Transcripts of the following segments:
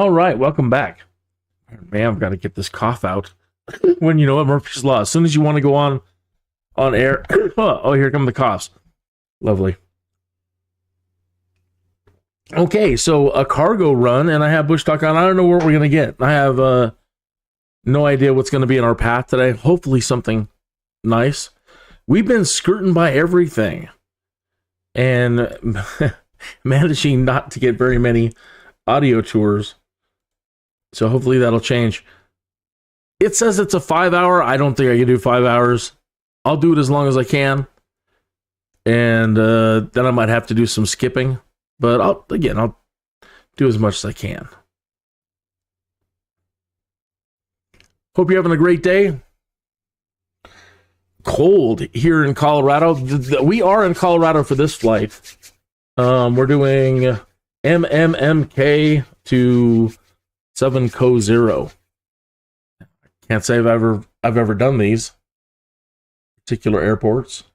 All right, welcome back. Man, I've got to get this cough out. When you know what, Murphy's Law. As soon as you want to go on air, oh, here come the coughs. Lovely. Okay, so a cargo run, and I have Bushtalk on. I don't know what we're going to get. I have no idea what's going to be in our path today. Hopefully something nice. We've been skirting by everything and managing not to get very many audio tours. So hopefully that'll change. It says it's a 5-hour. I don't think I can do 5 hours. I'll do it as long as I can. And then I might have to do some skipping. But I'll do as much as I can. Hope you're having a great day. Cold here in Colorado. We are in Colorado for this flight. We're doing MMMK to 7Co0. Can't say I've ever done these particular airports.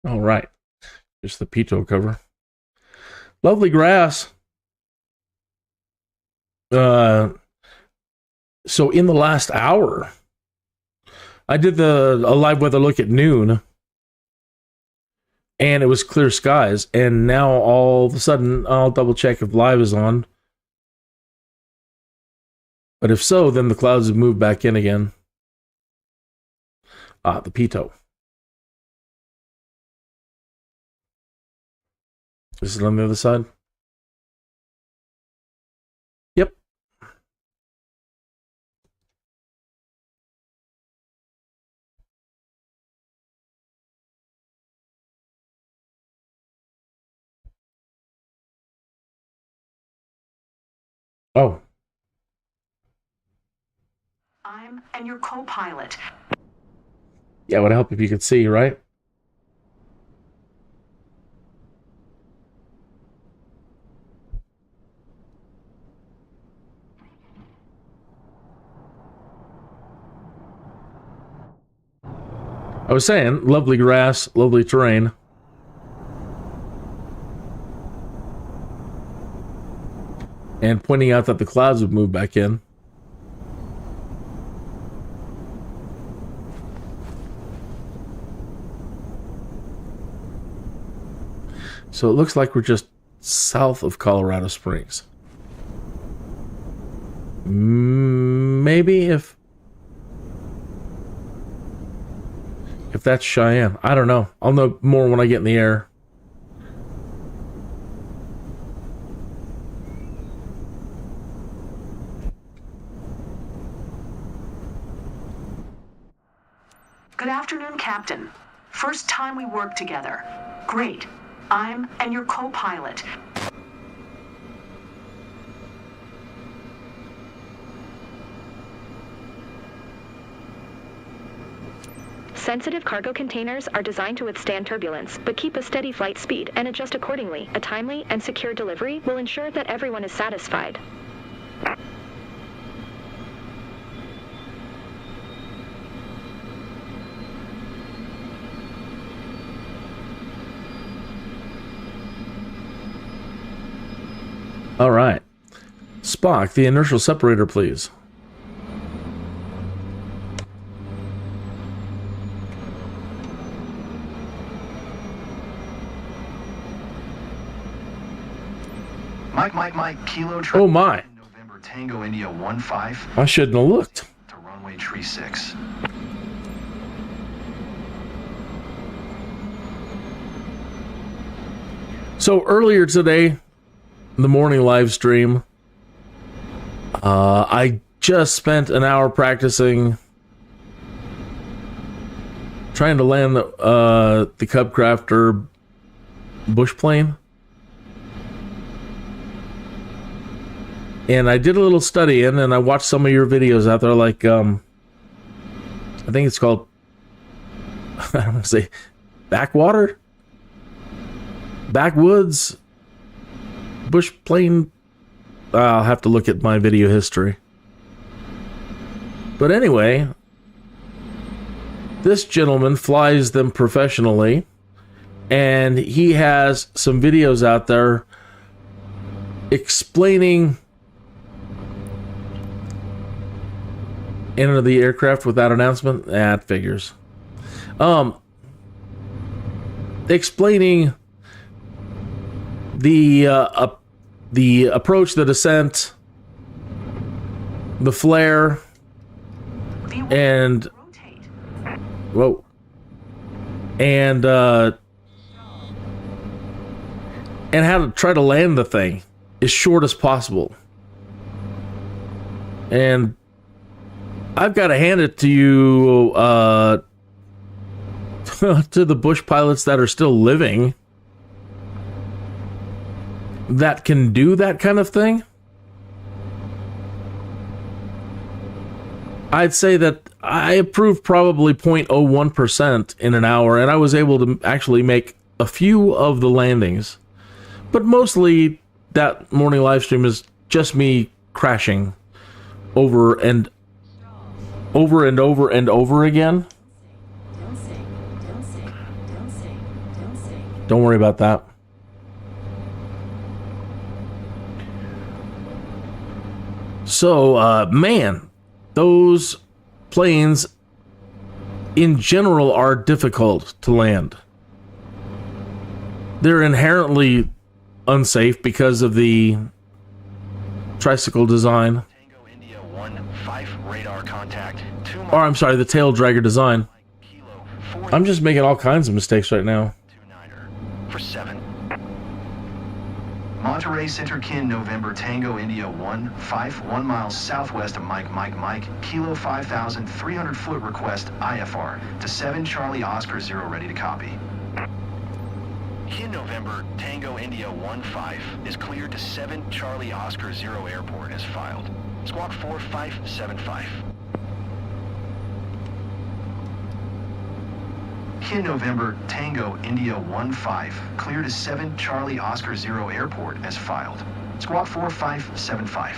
All right, just the Pito cover. Lovely grass. So in the last hour, I did a live weather look at noon, and it was clear skies. And now all of a sudden, I'll double check if live is on. But if so, then the clouds have moved back in again. The Pito. Is it on the other side? Yep. Oh. And your co-pilot. Yeah, it would help if you could see, right? I was saying, lovely grass, lovely terrain. And pointing out that the clouds have moved back in. So it looks like we're just south of Colorado Springs. Maybe if that's Cheyenne. I don't know. I'll know more when I get in the air. Good afternoon, Captain. First time we work together. Great. I'm and your co-pilot. Sensitive cargo containers are designed to withstand turbulence, but keep a steady flight speed and adjust accordingly. A timely and secure delivery will ensure that everyone is satisfied. All right. Spock, the inertial separator, please. Mike, Kilo. Oh my! November Tango India 15. I shouldn't have looked. To runway 36. So earlier today, the morning live stream, I just spent an hour practicing trying to land the Cubcrafter bush plane. And I did a little studying, and I watched some of your videos out there, like, I think it's called, I don't want to say, Backwoods, bush plane I'll have to look at my video history. But anyway, this gentleman flies them professionally, and he has some videos out there explaining enter the aircraft without announcement. That figures. Explaining the approach, the descent, the flare, and whoa, and how to try to land the thing as short as possible. And I've got to hand it to you, to the bush pilots that are still living that can do that kind of thing. I'd say that I approved probably 0.01% in an hour, and I was able to actually make a few of the landings. But mostly that morning live stream is just me crashing over and over and over and over again. Don't worry about that. So, man, those planes in general are difficult to land. They're inherently unsafe because of the tricycle design. Tango India 1-5 radar contact. Or I'm sorry, the tail dragger design. I'm just making all kinds of mistakes right now. For 7. Monterey Center Kin November Tango India 1-5 1 mile southwest of Mike Kilo 5,300 foot request IFR to 7 Charlie Oscar 0 ready to copy. Kin November Tango India 1-5 is cleared to 7 Charlie Oscar 0 airport as filed. Squawk 4575. Kin November Tango India 1-5 cleared to 7 Charlie Oscar 0 airport as filed. Squawk 4575.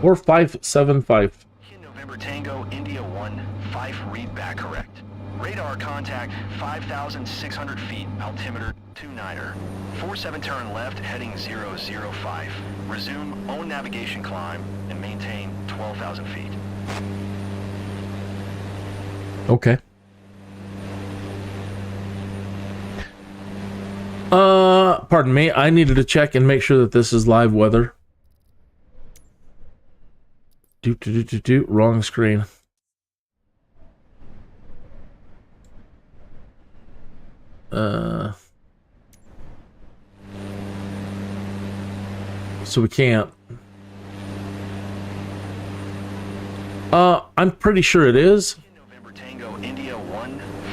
4575. Kin November Tango India 1-5 read back correct. Radar contact 5,600 feet, altimeter 29er. 47 turn left, heading 005. Resume own navigation climb and maintain 12,000 feet. Okay. Pardon me. I needed to check and make sure that this is live weather. Wrong screen. So we can't. I'm pretty sure it is. November Tango India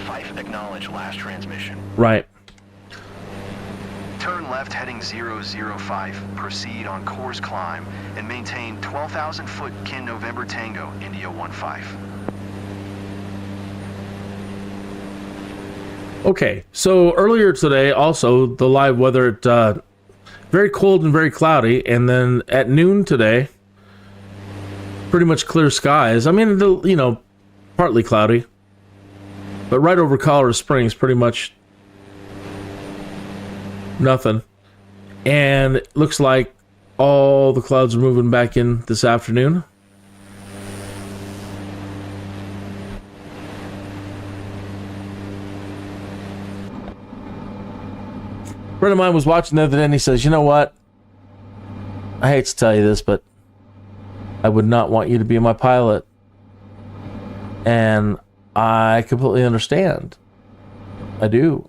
1-5 acknowledge last transmission. Right. Turn left heading 005. Proceed on course climb and maintain 12,000 foot Kin November Tango India 1-5. Okay, so earlier today, also the live weather, very cold and very cloudy, and then at noon today, pretty much clear skies. I mean, you know, partly cloudy, but right over Colorado Springs, pretty much nothing. And it looks like all the clouds are moving back in this afternoon. A friend of mine was watching the other day and he says, you know what? I hate to tell you this, but I would not want you to be my pilot. And I completely understand. I do.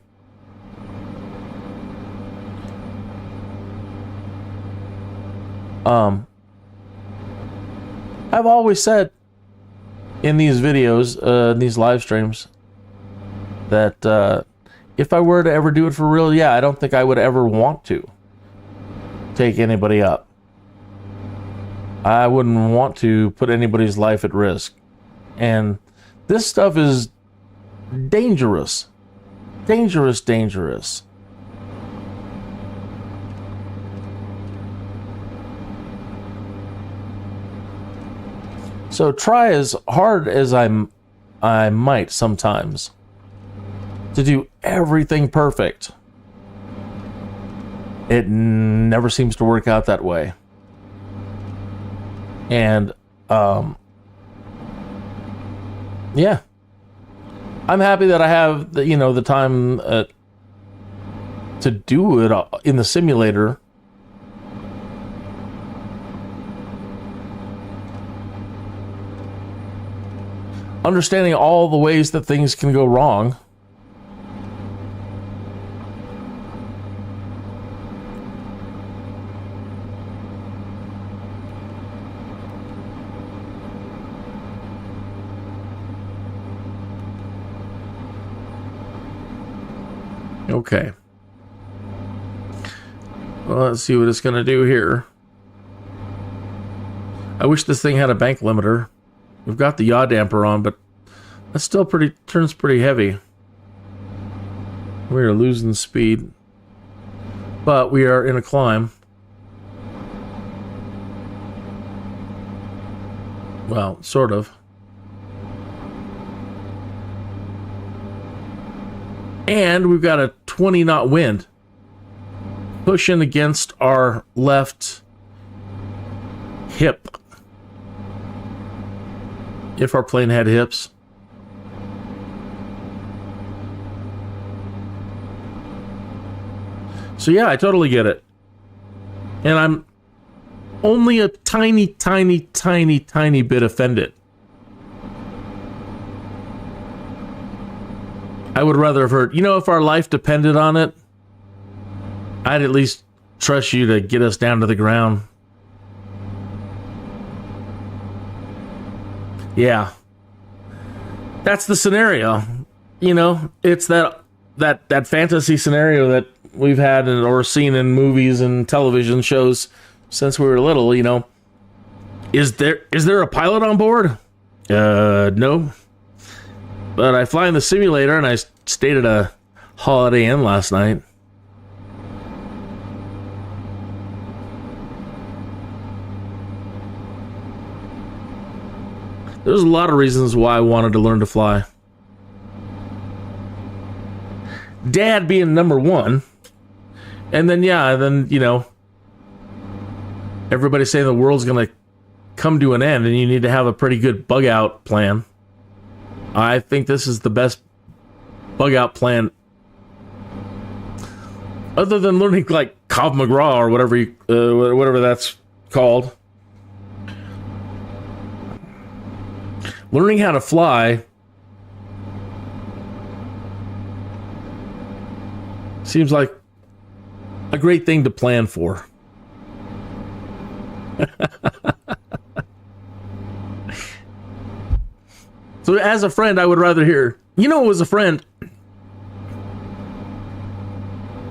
I've always said in these videos, these live streams, that if I were to ever do it for real, yeah, I don't think I would ever want to take anybody up. I wouldn't want to put anybody's life at risk. And this stuff is dangerous. Dangerous. So try as hard as I might sometimes to do everything perfect, it never seems to work out that way. And yeah, I'm happy that I have the, the time to do it in the simulator. Understanding all the ways that things can go wrong. Okay. Well, let's see what it's going to do here. I wish this thing had a bank limiter. We've got the yaw damper on, but that's still turns pretty heavy. We are losing speed, but we are in a climb. Well, sort of. And we've got a 20 knot wind pushing against our left hip. If our plane had hips. So yeah, I totally get it. And I'm only a tiny bit offended. I would rather have heard, if our life depended on it, I'd at least trust you to get us down to the ground. Yeah. That's the scenario. It's that fantasy scenario that we've had or seen in movies and television shows since we were little, Is there a pilot on board? No. But I fly in the simulator and I stayed at a Holiday Inn last night. There's a lot of reasons why I wanted to learn to fly. Dad being number one. And then, everybody's saying the world's going to come to an end and you need to have a pretty good bug out plan. I think this is the best bug out plan. Other than learning like Krav Maga or whatever that's called. Learning how to fly seems like a great thing to plan for. So as a friend, I would rather hear, as a friend,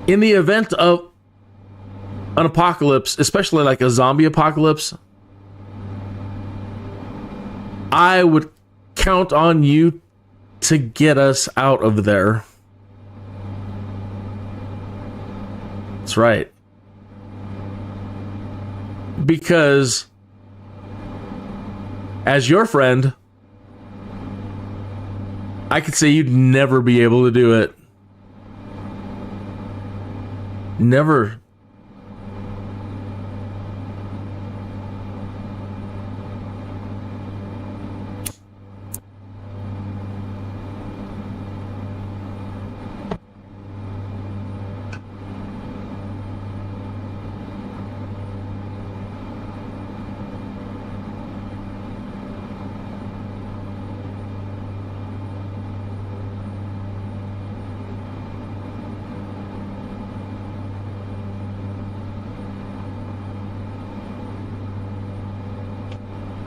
in the event of an apocalypse, especially like a zombie apocalypse, I would count on you to get us out of there. That's right. Because as your friend, I could say you'd never be able to do it. Never.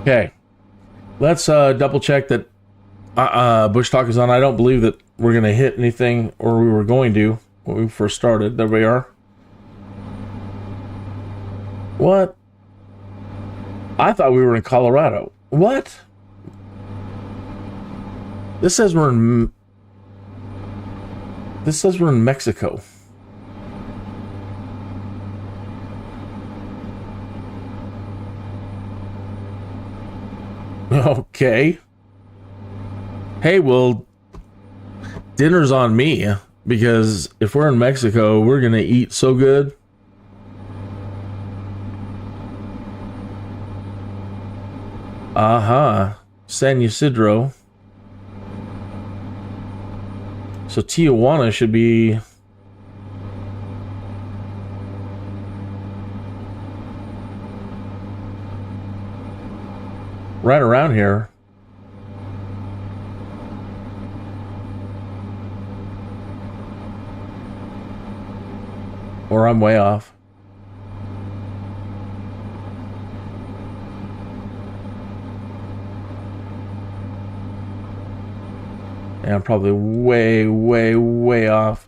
Okay, let's double check that Bushtalk is on. I don't believe that we're going to hit anything, or we were going to when we first started. There we are. What? I thought we were in Colorado. What? This says we're in Mexico. Okay. Hey, well, dinner's on me, because if we're in Mexico, we're gonna eat so good. San Ysidro. So Tijuana should be... right around here. Or I'm way off. And I'm probably way, way, way off.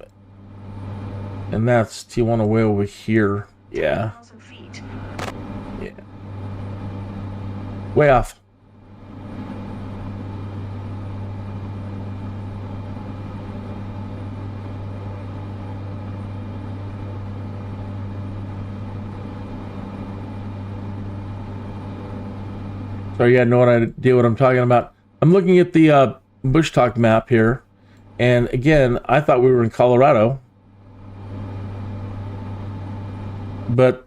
And that's Tijuana way over here. Yeah. Yeah. Way off. So you had no idea what I'm talking about. I'm looking at the Bushtalk map here, and again, I thought we were in Colorado, but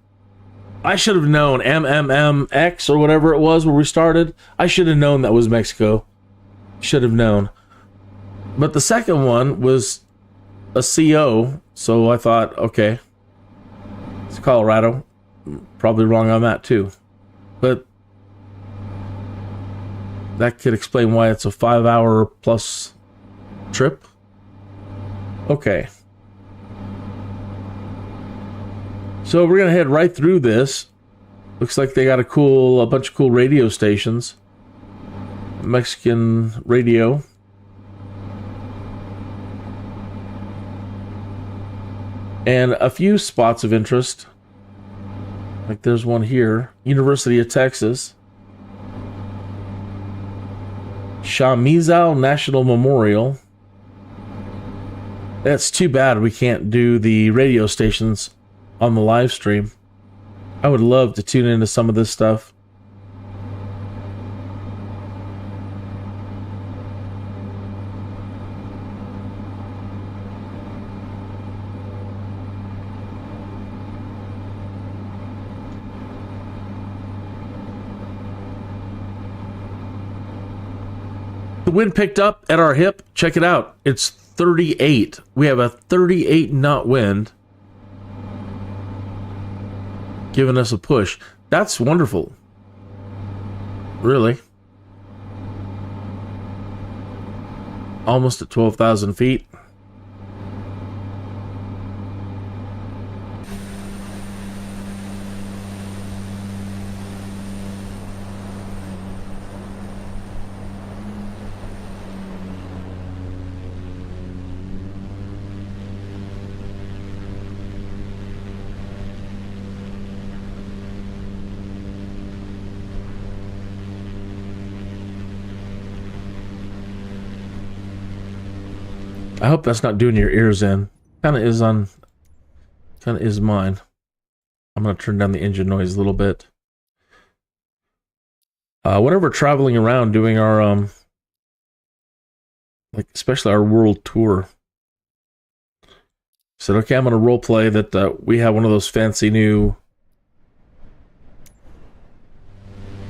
I should have known MMMX or whatever it was where we started. I should have known that was Mexico. Should have known. But the second one was a CO, so I thought, okay, it's Colorado. Probably wrong on that too, but that could explain why it's a 5-hour plus trip. Okay. So we're going to head right through this. Looks like they got a bunch of cool radio stations. Mexican radio. And a few spots of interest. Like there's one here. University of Texas. Chamizal National Memorial. That's too bad we can't do the radio stations on the live stream. I would love to tune into some of this stuff. The wind picked up at our hip. Check it out. It's 38. We have a 38 knot wind giving us a push. That's wonderful. Really. Almost at 12,000 feet. I hope that's not doing your ears in. Kind of is mine. I'm going to turn down the engine noise a little bit. Whenever we're traveling around doing our, like especially our world tour, I said, okay, I'm going to role play that we have one of those fancy new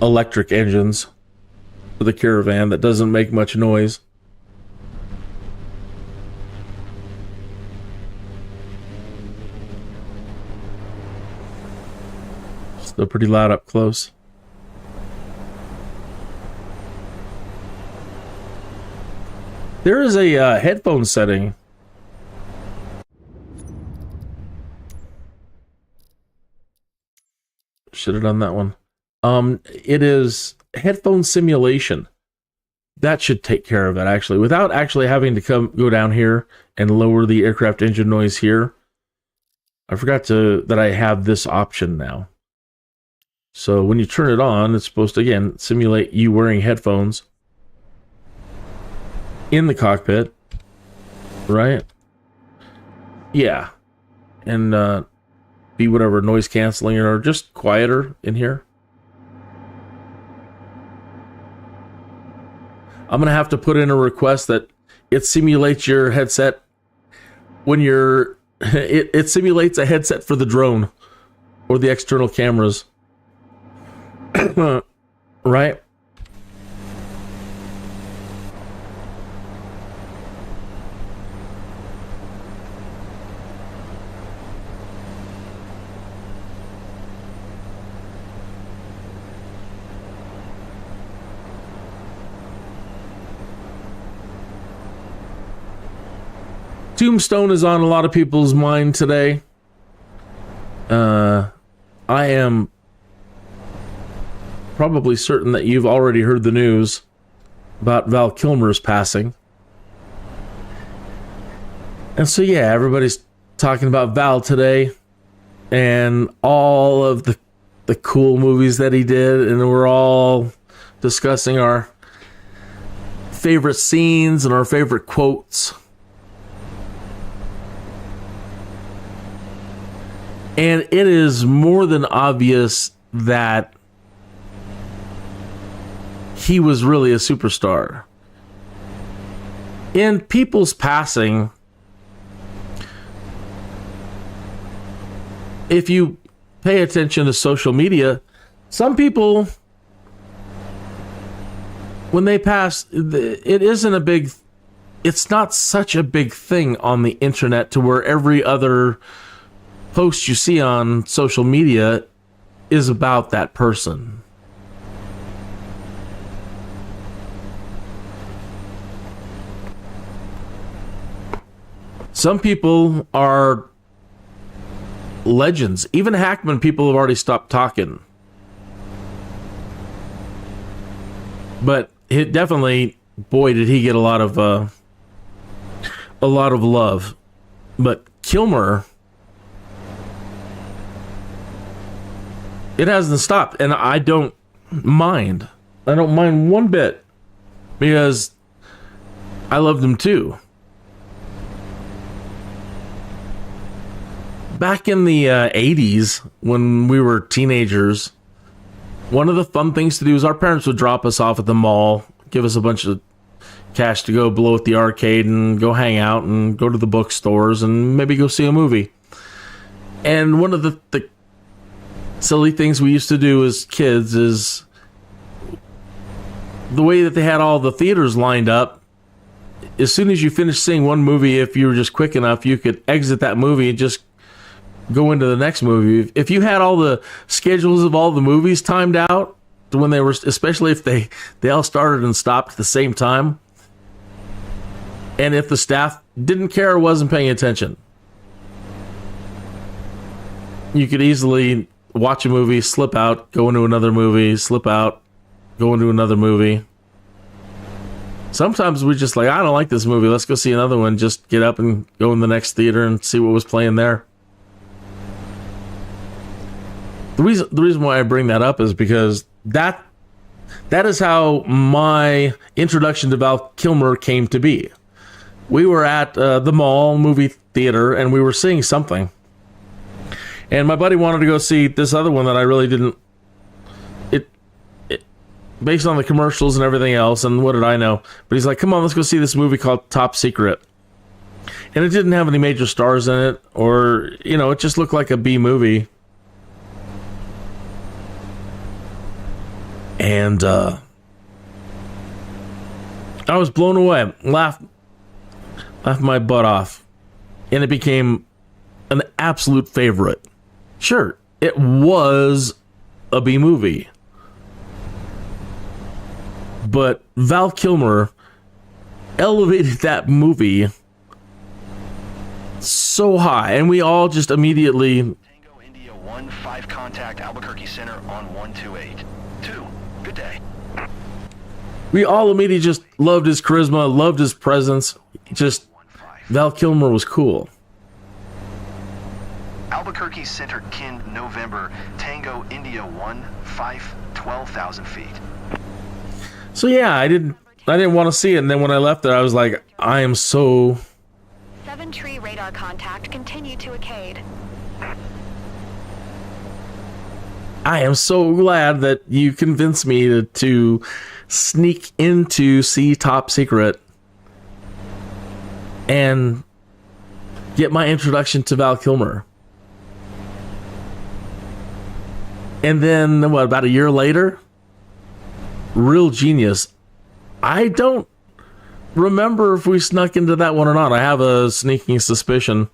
electric engines for the Caravan that doesn't make much noise. Still pretty loud up close. There is a headphone setting. Should have done that one. It is headphone simulation. That should take care of it, actually, without actually having to go down here and lower the aircraft engine noise here. I forgot that I have this option now. So when you turn it on, it's supposed to, again, simulate you wearing headphones in the cockpit, right? Yeah. And be whatever, noise canceling or just quieter in here. I'm going to have to put in a request that it simulates your headset when you're... It simulates a headset for the drone or the external cameras. Right? Tombstone is on a lot of people's mind today. I am probably certain that you've already heard the news about Val Kilmer's passing. And so, yeah, everybody's talking about Val today and all of the cool movies that he did, and we're all discussing our favorite scenes and our favorite quotes. And it is more than obvious that he was really a superstar. In people's passing, if you pay attention to social media, some people, when they pass, it's not such a big thing on the internet to where every other post you see on social media is about that person. Some people are legends. Even Hackman people have already stopped talking. But it definitely, boy, did he get a lot of love. But Kilmer, it hasn't stopped, and I don't mind. I don't mind one bit, because I loved him too. Back in the 80s, when we were teenagers, one of the fun things to do is our parents would drop us off at the mall, give us a bunch of cash to go blow at the arcade and go hang out and go to the bookstores and maybe go see a movie. And one of the silly things we used to do as kids is the way that they had all the theaters lined up. As soon as you finished seeing one movie, if you were just quick enough, you could exit that movie and just go into the next movie. If you had all the schedules of all the movies timed out to when they were, especially if they all started and stopped at the same time, and if the staff didn't care or wasn't paying attention, you could easily watch a movie, slip out, go into another movie, slip out, go into another movie. Sometimes we just like, I don't like this movie, let's go see another one. Just get up and go in the next theater and see what was playing there. The reason why I bring that up is because that is how my introduction to Val Kilmer came to be. We were at the mall movie theater, and we were seeing something. And my buddy wanted to go see this other one that I really didn't... It based on the commercials and everything else, and what did I know? But he's like, come on, let's go see this movie called Top Secret. And it didn't have any major stars in it, or, it just looked like a B movie. And I was blown away. Laughed my butt off. And it became an absolute favorite. Sure, it was a B movie. But Val Kilmer elevated that movie so high, and we all just immediately... Tango India 1-5 contact Albuquerque Center on 128. 2, good day. We all immediately just loved his charisma, loved his presence. Just, Val Kilmer was cool. Albuquerque Center, Kin, November, Tango India 1-5, 12,000 feet. So yeah, I didn't want to see it, and then when I left there, I was like, I am so... 7-tree radar contact, continue to Acade. I am so glad that you convinced me to sneak into C Top Secret and get my introduction to Val Kilmer. And then, what, about a year later? Real Genius. I don't remember if we snuck into that one or not. I have a sneaking suspicion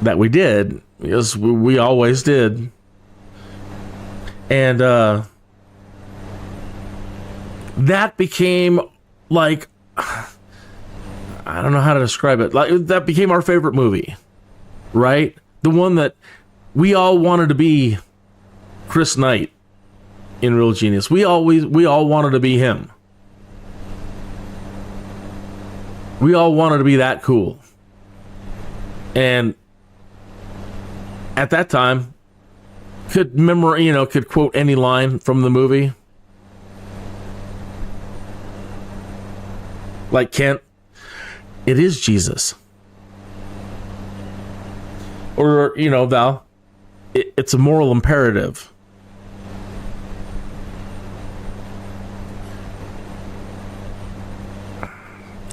that we did, because we always did. And that became like, I don't know how to describe it. Like, that became our favorite movie, right? The one that we all wanted to be Chris Knight in Real Genius. We all wanted to be him. We all wanted to be that cool. And at that time, could quote any line from the movie. Like, Kent, it is Jesus. Or, Val, it's a moral imperative.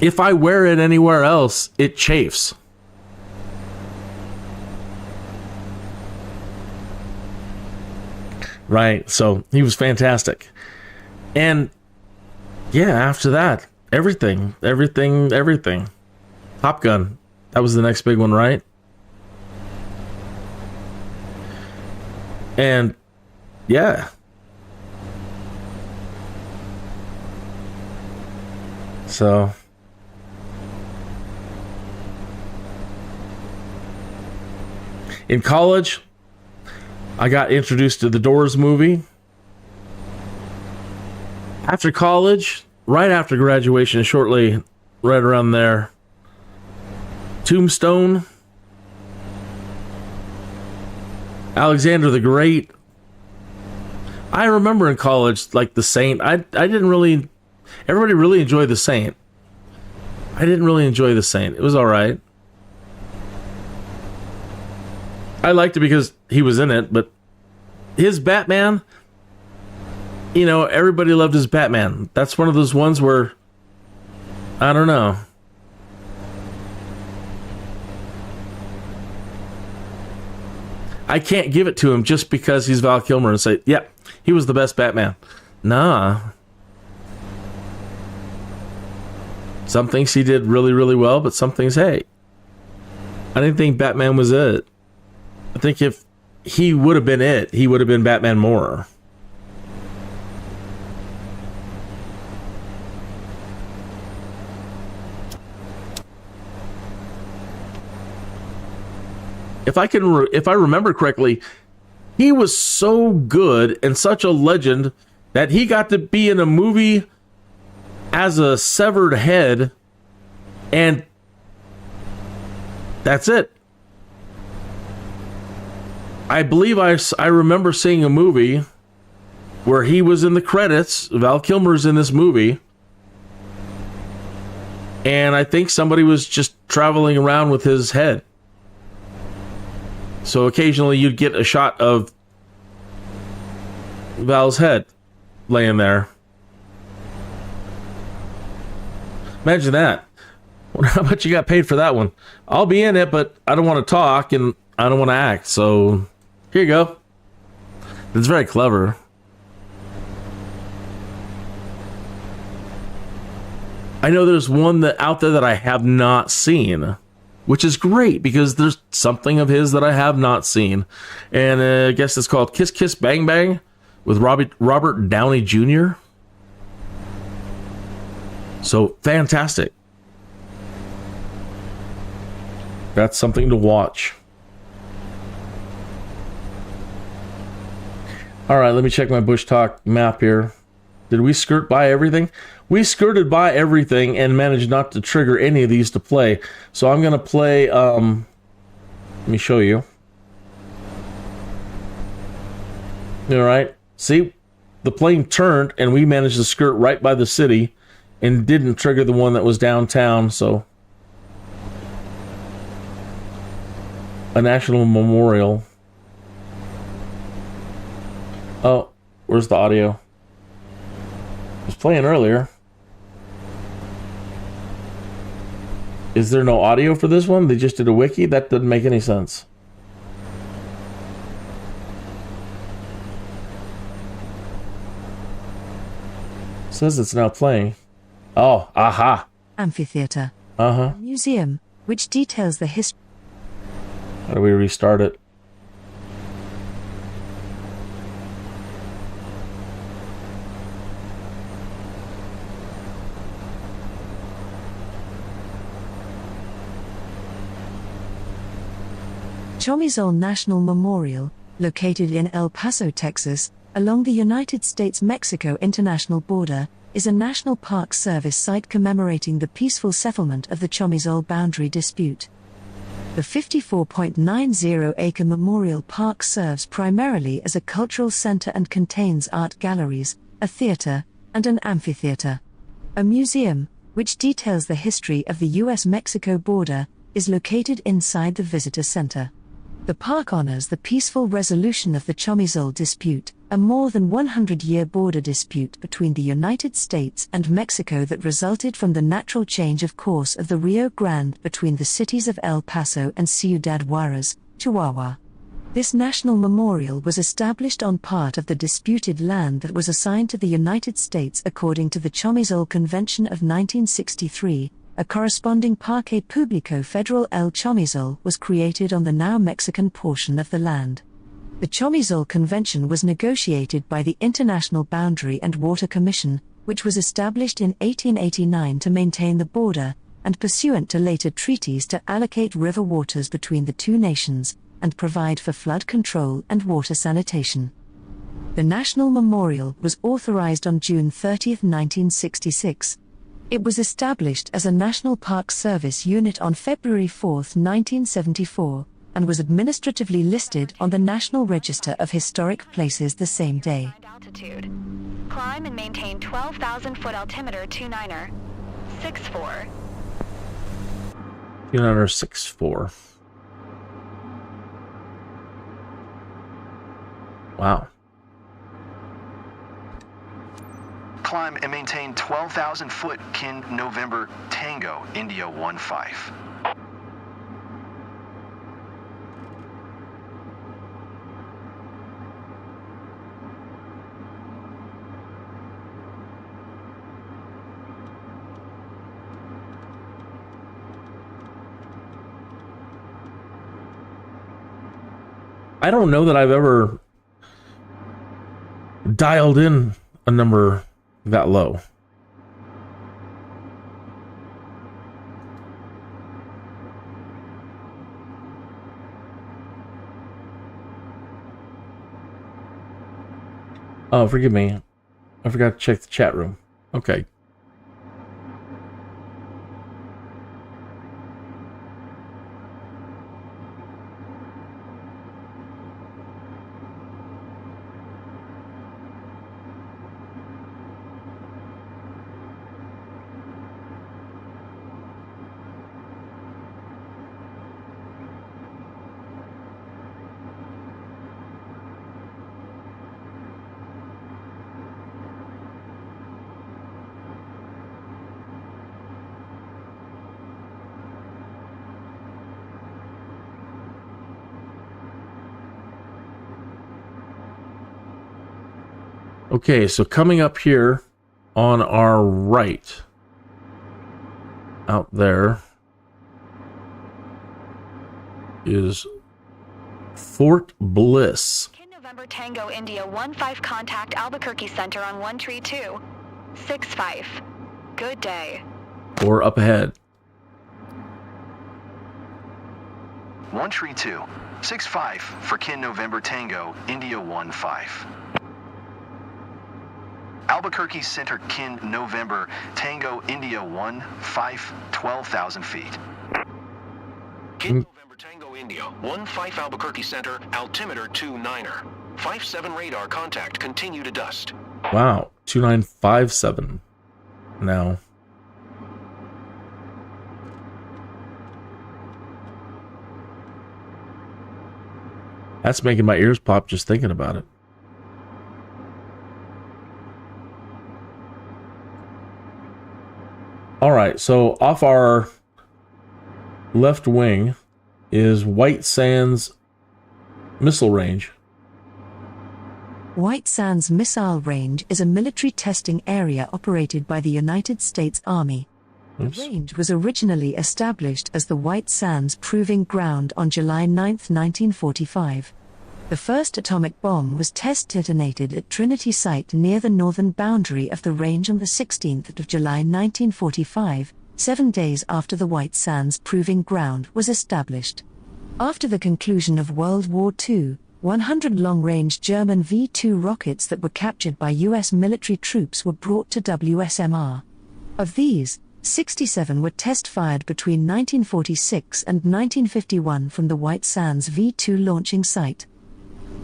If I wear it anywhere else, it chafes. Right, so he was fantastic. And yeah, after that, everything. Top Gun, that was the next big one, right? And yeah. So in college, I got introduced to the Doors movie. After college, right after graduation, shortly right around there, Tombstone, Alexander the Great. I remember in college, like The Saint. I didn't really... Everybody really enjoyed The Saint. I didn't really enjoy The Saint. It was all right. I liked it because he was in it, but his Batman, everybody loved his Batman. That's one of those ones where, I don't know. I can't give it to him just because he's Val Kilmer and say, yeah, he was the best Batman. Nah. Some things he did really, really well, but some things, hey, I didn't think Batman was it. I think if he would have been it, he would have been Batman more. If I remember correctly, he was so good and such a legend that he got to be in a movie as a severed head, and that's it. I believe I remember seeing a movie where he was in the credits. Val Kilmer's in this movie. And I think somebody was just traveling around with his head. So occasionally you'd get a shot of Val's head laying there. Imagine that. Wonder how much you got paid for that one. I'll be in it, but I don't want to talk and I don't want to act. So here you go. It's very clever. I know there's one out there that I have not seen, which is great because there's something of his that I have not seen. And I guess it's called Kiss Kiss Bang Bang with Robert Downey Jr. So fantastic. That's something to watch. All right, let me check my Bushtalk map here. Did we skirt by everything? We skirted by everything and managed not to trigger any of these to play. So I'm going to play, let me show you. All right, see, the plane turned and we managed to skirt right by the city and didn't trigger the one that was downtown, so. A national memorial. Oh, where's the audio? playing earlier. Is there no audio for this one? They just did a wiki? That doesn't make any sense. It says it's now playing. Oh, aha. Amphitheater. Uh-huh. Museum, which details the history. How do we restart it? Chamizal National Memorial, located in El Paso, Texas, along the United States-Mexico international border, is a National Park Service site commemorating the peaceful settlement of the Chamizal boundary dispute. The 54.90-acre memorial park serves primarily as a cultural center and contains art galleries, a theater, and an amphitheater. A museum, which details the history of the U.S.-Mexico border, is located inside the visitor center. The park honors the peaceful resolution of the Chamizal dispute, a more than 100-year border dispute between the United States and Mexico that resulted from the natural change of course of the Rio Grande between the cities of El Paso and Ciudad Juarez, Chihuahua. This national memorial was established on part of the disputed land that was assigned to the United States according to the Chamizal Convention of 1963. A corresponding Parque Público Federal El Chamizal was created on the now Mexican portion of the land. The Chamizal Convention was negotiated by the International Boundary and Water Commission, which was established in 1889 to maintain the border, and pursuant to later treaties to allocate river waters between the two nations, and provide for flood control and water sanitation. The National Memorial was authorized on June 30, 1966. It was established as a National Park Service unit on February 4, 1974, and was administratively listed on the National Register of Historic Places the same day. Altitude. Climb and maintain 12,000-foot altimeter 29er. 64. 264. Wow. Climb and maintain 12,000 foot Kin November Tango India 15. I don't know that I've ever dialed in a number that low. Oh, forgive me. I forgot to check the chat room. Okay. Okay, so coming up here on our right, out there, is Fort Bliss. Kin November Tango India 15 contact Albuquerque Center on 132. 65. Good day. Or up ahead. 132. 65 for Kin November Tango India 15. Albuquerque Center Kin November Tango India 15, 12,000 feet. Kin November Tango India 15 Albuquerque Center altimeter 29er. 57 radar contact continue to dust. Wow, 2957 now. That's making my ears pop just thinking about it. All right, so off our left wing is White Sands Missile Range. White Sands Missile Range is a military testing area operated by the United States Army. Oops. The range was originally established as the White Sands Proving Ground on July 9, 1945. The first atomic bomb was test detonated at Trinity Site near the northern boundary of the range on the 16th of July 1945, 7 days after the White Sands Proving Ground was established. After the conclusion of World War II, 100 long-range German V-2 rockets that were captured by U.S. military troops were brought to WSMR. Of these, 67 were test-fired between 1946 and 1951 from the White Sands V-2 launching site.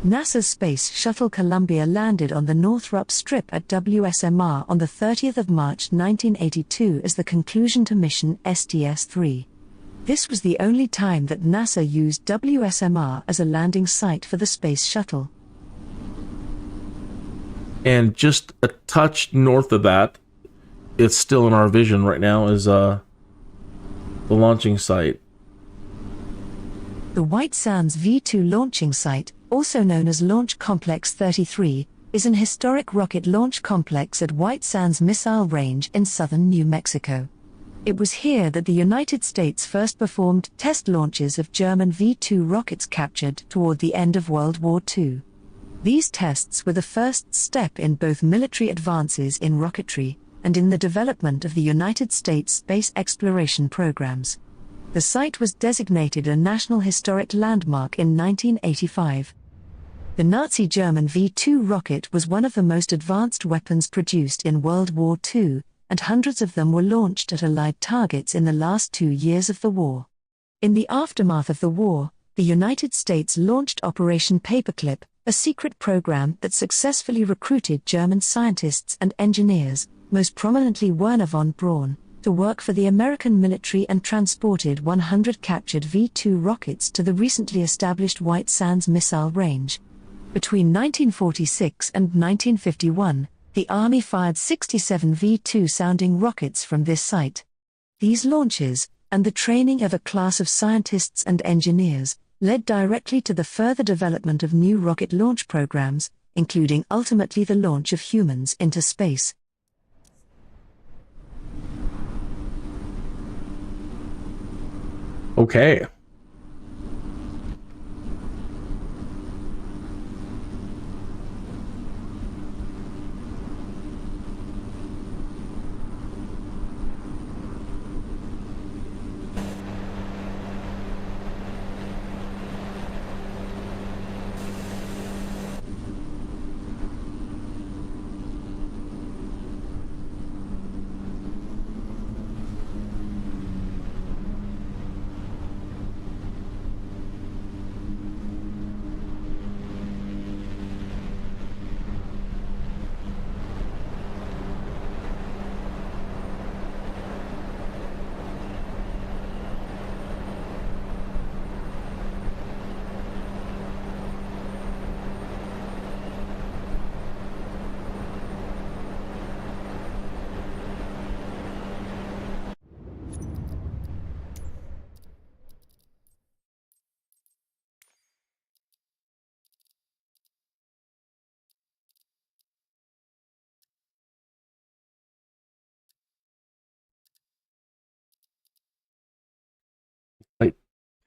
NASA's Space Shuttle Columbia landed on the Northrop Strip at WSMR on the 30th of March 1982 as the conclusion to mission STS-3. This was the only time that NASA used WSMR as a landing site for the Space Shuttle. And just a touch north of that, it's still in our vision right now, is the launching site. The White Sands V-2 launching site, also known as Launch Complex 33, is an historic rocket launch complex at White Sands Missile Range in southern New Mexico. It was here that the United States first performed test launches of German V-2 rockets captured toward the end of World War II. These tests were the first step in both military advances in rocketry and in the development of the United States space exploration programs. The site was designated a National Historic Landmark in 1985. The Nazi German V-2 rocket was one of the most advanced weapons produced in World War II, and hundreds of them were launched at Allied targets in the last 2 years of the war. In the aftermath of the war, the United States launched Operation Paperclip, a secret program that successfully recruited German scientists and engineers, most prominently Werner von Braun, to work for the American military and transported 100 captured V-2 rockets to the recently established White Sands Missile Range. Between 1946 and 1951, the Army fired 67 V-2 sounding rockets from this site. These launches, and the training of a class of scientists and engineers, led directly to the further development of new rocket launch programs, including ultimately the launch of humans into space. Okay.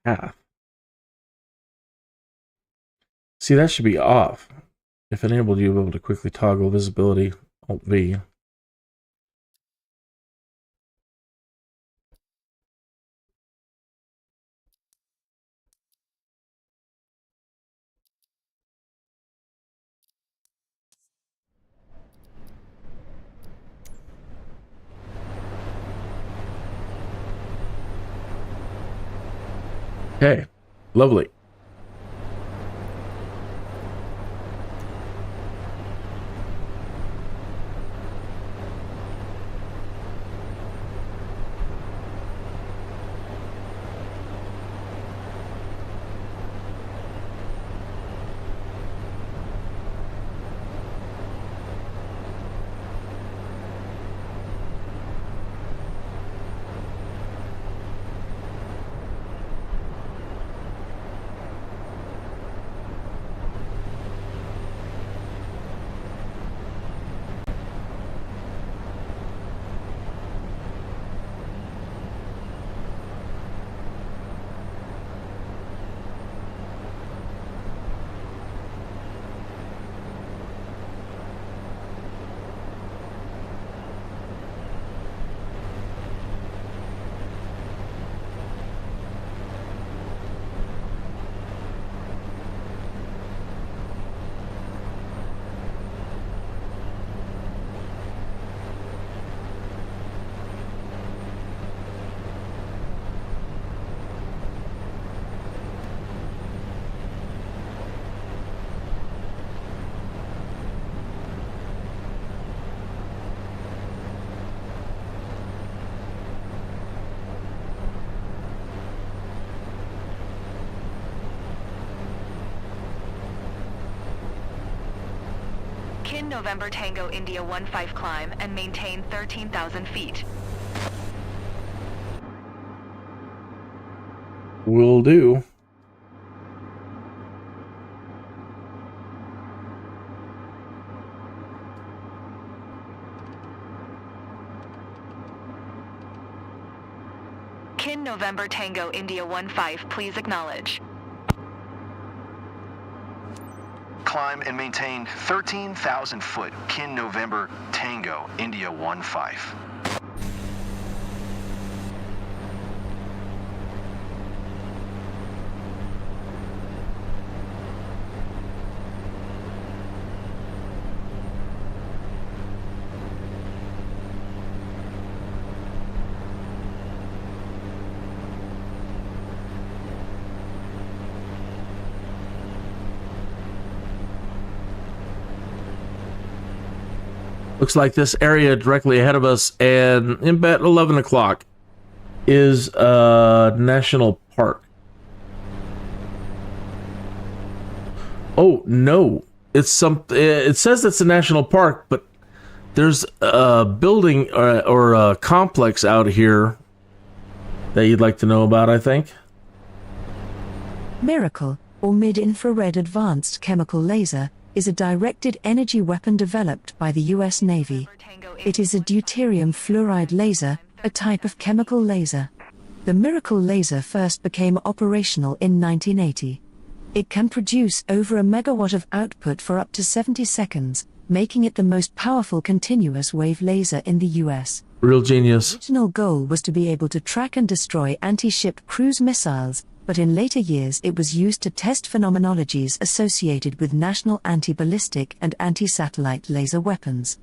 Path. See, that should be off. If enabled, you'll be able to quickly toggle visibility. Alt-V. Okay, lovely. KIN November Tango India 15 climb and maintain 13,000 feet. Will do. KIN November Tango India 15, please acknowledge. Climb and maintain 13,000 foot. KIN November Tango India 15. Looks like this area directly ahead of us and in about 11 o'clock is a national park. Oh, no. It says it's a national park, but there's a building or a complex out here that you'd like to know about, I think. MIRACL, or Mid-Infrared Advanced Chemical Laser, is a directed energy weapon developed by the U.S. Navy. It is a deuterium fluoride laser, a type of chemical laser. The MIRACL laser first became operational in 1980. It can produce over a megawatt of output for up to 70 seconds, making it the most powerful continuous wave laser in the U.S. Real genius. The original goal was to be able to track and destroy anti-ship cruise missiles, but in later years it was used to test phenomenologies associated with national anti-ballistic and anti-satellite laser weapons.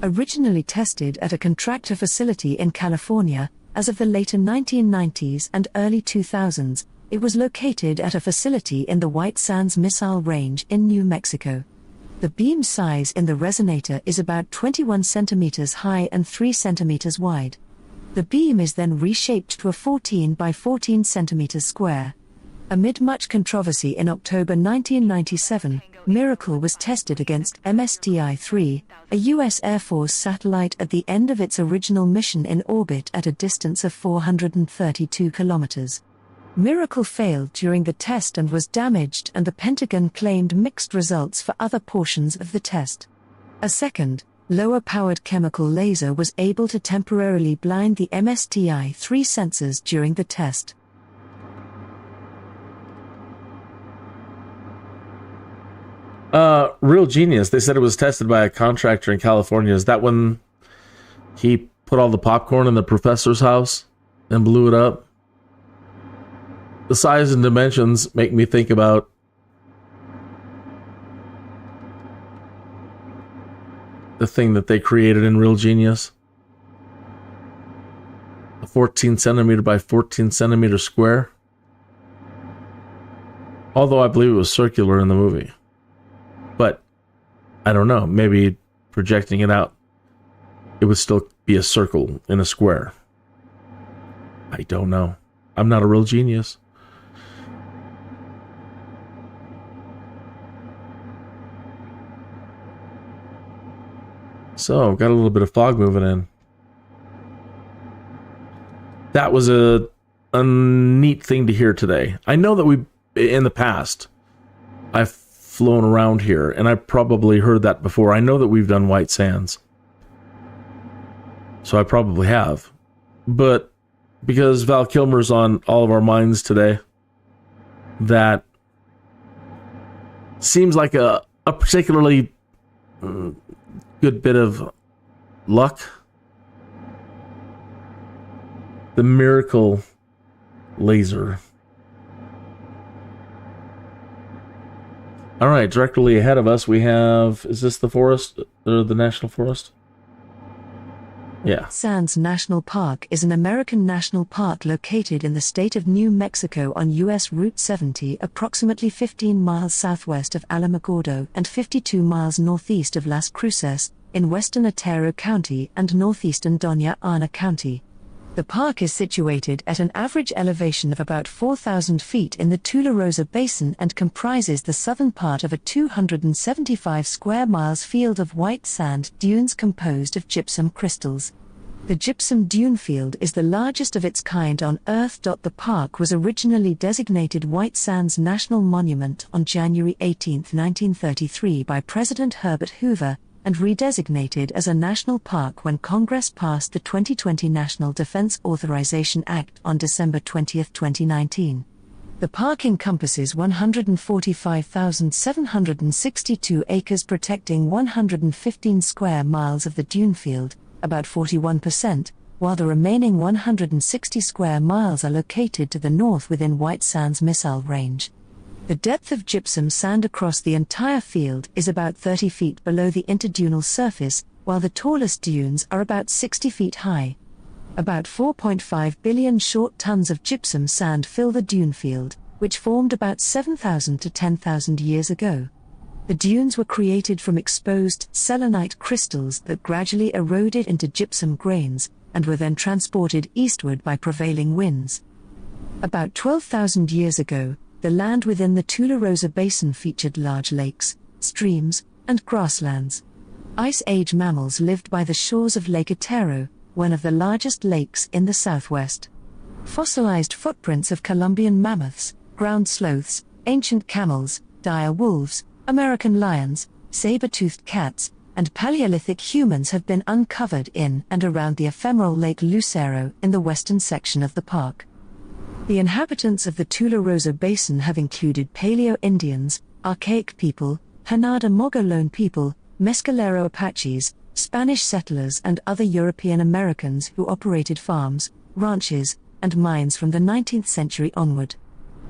Originally tested at a contractor facility in California, as of the later 1990s and early 2000s, it was located at a facility in the White Sands Missile Range in New Mexico. The beam size in the resonator is about 21 centimeters high and 3 centimeters wide. The beam is then reshaped to a 14 by 14 centimeters square. Amid much controversy in October 1997, MIRACL was tested against MSTI-3, a U.S. Air Force satellite at the end of its original mission in orbit at a distance of 432 kilometers. MIRACL failed during the test and was damaged, and the Pentagon claimed mixed results for other portions of the test. A second, lower-powered chemical laser was able to temporarily blind the MSTI-3 sensors during the test. Real genius. They said it was tested by a contractor in California. Is that when he put all the popcorn in the professor's house and blew it up? The size and dimensions make me think about the thing that they created in Real Genius. A 14 centimeter by 14 centimeter square. Although I believe it was circular in the movie. But I don't know, maybe projecting it out, it would still be a circle in a square. I don't know. I'm not a real genius. So, got a little bit of fog moving in. That was a neat thing to hear today. I know that in the past, I've flown around here, and I've probably heard that before. I know that we've done White Sands. So I probably have. But because Val Kilmer's on all of our minds today, that seems like a particularly good bit of luck. The MIRACL laser. All right, directly ahead of us we have, is this the forest, or the national forest? Yeah. Sands National Park is an American national park located in the state of New Mexico on U.S. Route 70, approximately 15 miles southwest of Alamogordo and 52 miles northeast of Las Cruces, in western Otero County and northeastern Doña Ana County. The park is situated at an average elevation of about 4,000 feet in the Tularosa Basin and comprises the southern part of a 275 square miles field of white sand dunes composed of gypsum crystals. The Gypsum Dune Field is the largest of its kind on Earth. The park was originally designated White Sands National Monument on January 18, 1933 by President Herbert Hoover, and redesignated as a national park when Congress passed the 2020 National Defense Authorization Act on December 20, 2019. The park encompasses 145,762 acres protecting 115 square miles of the dune field, about 41%, while the remaining 160 square miles are located to the north within White Sands Missile Range. The depth of gypsum sand across the entire field is about 30 feet below the interdunal surface, while the tallest dunes are about 60 feet high. About 4.5 billion short tons of gypsum sand fill the dune field, which formed about 7,000 to 10,000 years ago. The dunes were created from exposed selenite crystals that gradually eroded into gypsum grains, and were then transported eastward by prevailing winds. About 12,000 years ago, the land within the Tularosa Basin featured large lakes, streams, and grasslands. Ice Age mammals lived by the shores of Lake Otero, one of the largest lakes in the southwest. Fossilized footprints of Columbian mammoths, ground sloths, ancient camels, dire wolves, American lions, saber-toothed cats, and Paleolithic humans have been uncovered in and around the ephemeral Lake Lucero in the western section of the park. The inhabitants of the Tularosa Basin have included Paleo-Indians, Archaic people, Hanada Mogolone people, Mescalero Apaches, Spanish settlers and other European Americans who operated farms, ranches, and mines from the 19th century onward.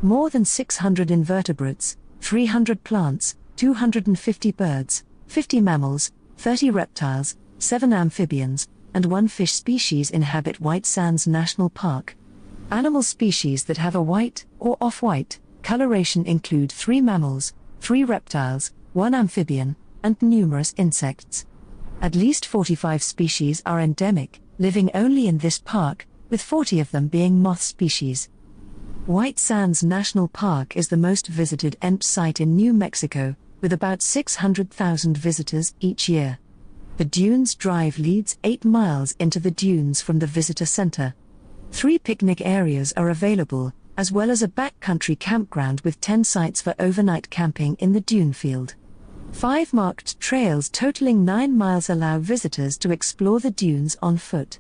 More than 600 invertebrates, 300 plants, 250 birds, 50 mammals, 30 reptiles, 7 amphibians, and 1 fish species inhabit White Sands National Park. Animal species that have a white, or off-white, coloration include 3 mammals, 3 reptiles, 1 amphibian, and numerous insects. At least 45 species are endemic, living only in this park, with 40 of them being moth species. White Sands National Park is the most visited EMP site in New Mexico, with about 600,000 visitors each year. The Dunes Drive leads 8 miles into the dunes from the visitor center. 3 picnic areas are available, as well as a backcountry campground with 10 sites for overnight camping in the dune field. 5 marked trails totaling 9 miles allow visitors to explore the dunes on foot.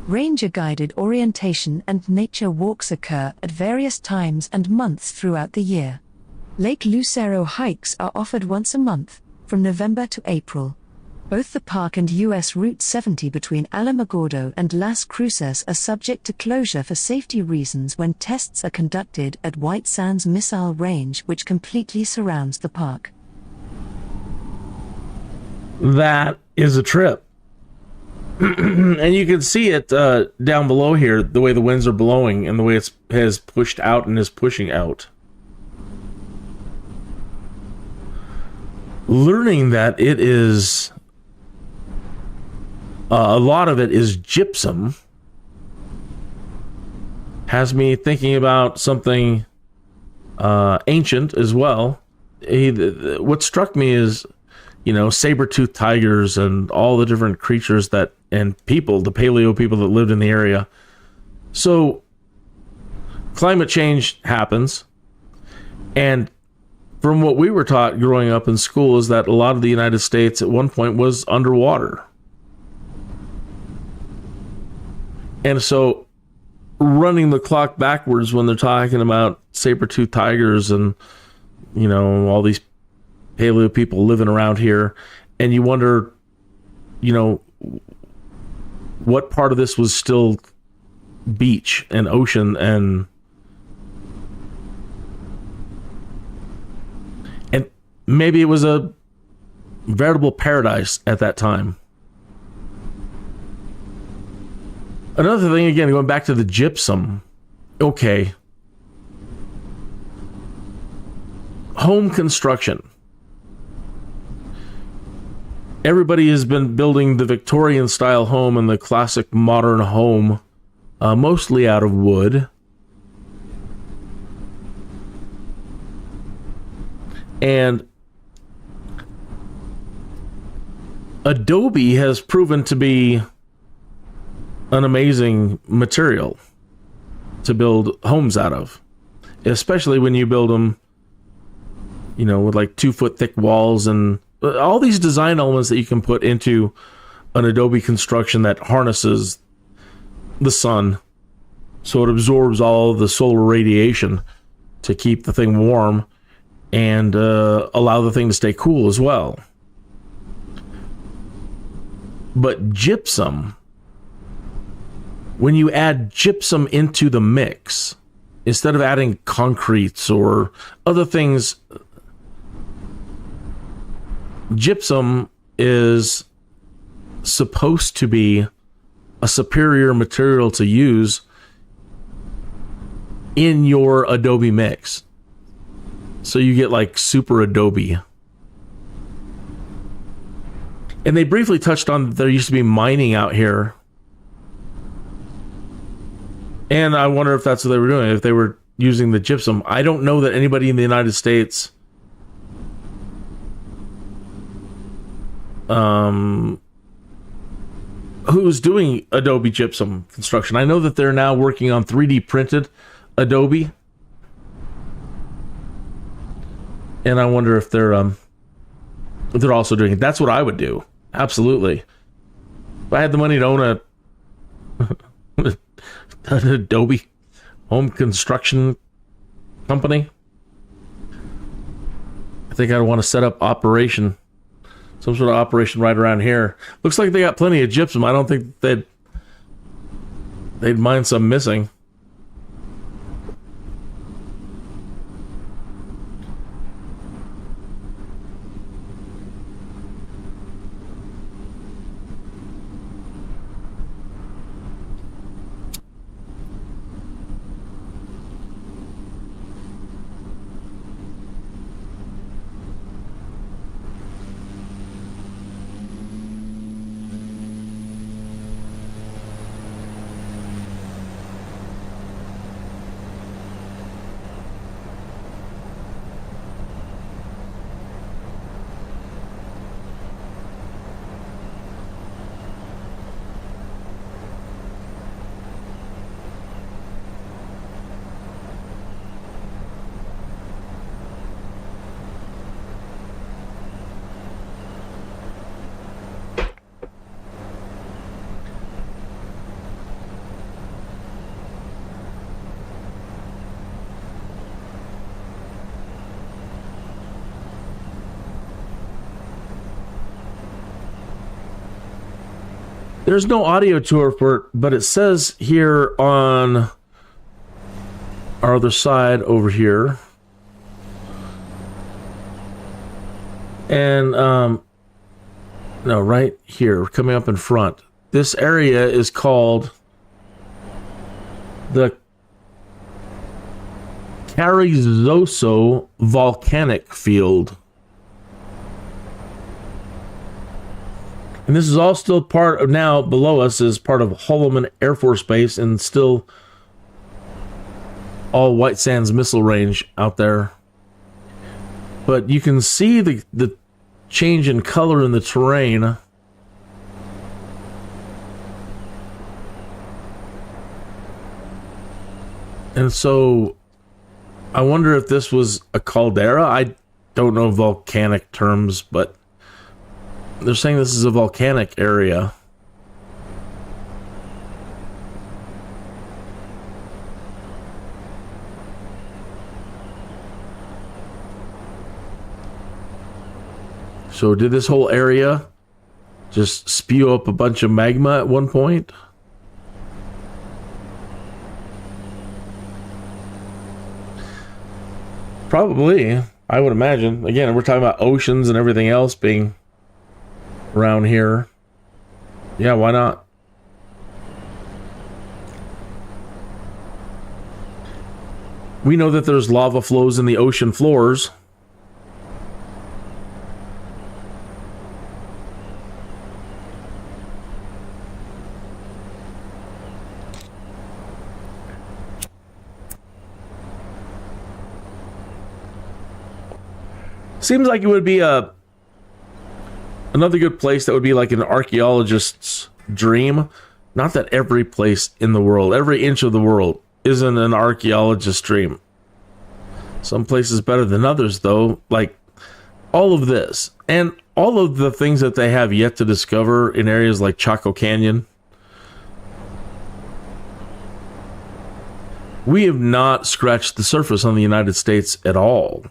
Ranger-guided orientation and nature walks occur at various times and months throughout the year. Lake Lucero hikes are offered once a month, from November to April. Both the park and US Route 70 between Alamogordo and Las Cruces are subject to closure for safety reasons when tests are conducted at White Sands Missile Range, which completely surrounds the park. That is a trip. And you can see it down below here, the way the winds are blowing and the way it has pushed out and is pushing out. Learning that it is, a lot of it is gypsum, has me thinking about something ancient as well. What struck me is, saber-toothed tigers and all the different creatures and people, the paleo people that lived in the area. So climate change happens, and from what we were taught growing up in school is that a lot of the United States at one point was underwater. And so running the clock backwards when they're talking about saber-toothed tigers and, all these paleo people living around here, and you wonder, what part of this was still beach and ocean and maybe it was a veritable paradise at that time. Another thing, again, going back to the gypsum. Okay. Home construction. Everybody has been building the Victorian style home and the classic modern home mostly out of wood. And Adobe has proven to be an amazing material to build homes out of, especially when you build them, you know, with like 2-foot thick walls and all these design elements that you can put into an Adobe construction that harnesses the sun so it absorbs all the solar radiation to keep the thing warm and allow the thing to stay cool as well. But gypsum, when you add gypsum into the mix, instead of adding concretes or other things, gypsum is supposed to be a superior material to use in your Adobe mix. So you get like super Adobe. And they briefly touched on that there used to be mining out here. And I wonder if that's what they were doing, if they were using the gypsum. I don't know that anybody in the United States who's doing Adobe gypsum construction. I know that they're now working on 3D printed Adobe. And I wonder if they're also doing it. That's what I would do. Absolutely. If I had the money to own an Adobe home construction company, I think I'd want to set up some sort of operation right around here. Looks like they got plenty of gypsum. I don't think they'd mind some missing. There's no audio tour for it, but it says here on our other side over here. And, no, right here, coming up in front. This area is called the Carrizozo Volcanic Field. And this is all still part of, now below us is part of Holloman Air Force Base and still all White Sands Missile Range out there. But you can see the change in color in the terrain. And so I wonder if this was a caldera. I don't know volcanic terms, but they're saying this is a volcanic area. So did this whole area just spew up a bunch of magma at one point? Probably, I would imagine. Again, we're talking about oceans and everything else being around here. Yeah, why not? We know that there's lava flows in the ocean floors. Seems like it would be another good place that would be like an archaeologist's dream. Not that every place in the world, every inch of the world, isn't an archaeologist's dream. Some places better than others, though. Like all of this and all of the things that they have yet to discover in areas like Chaco Canyon. We have not scratched the surface on the United States at all.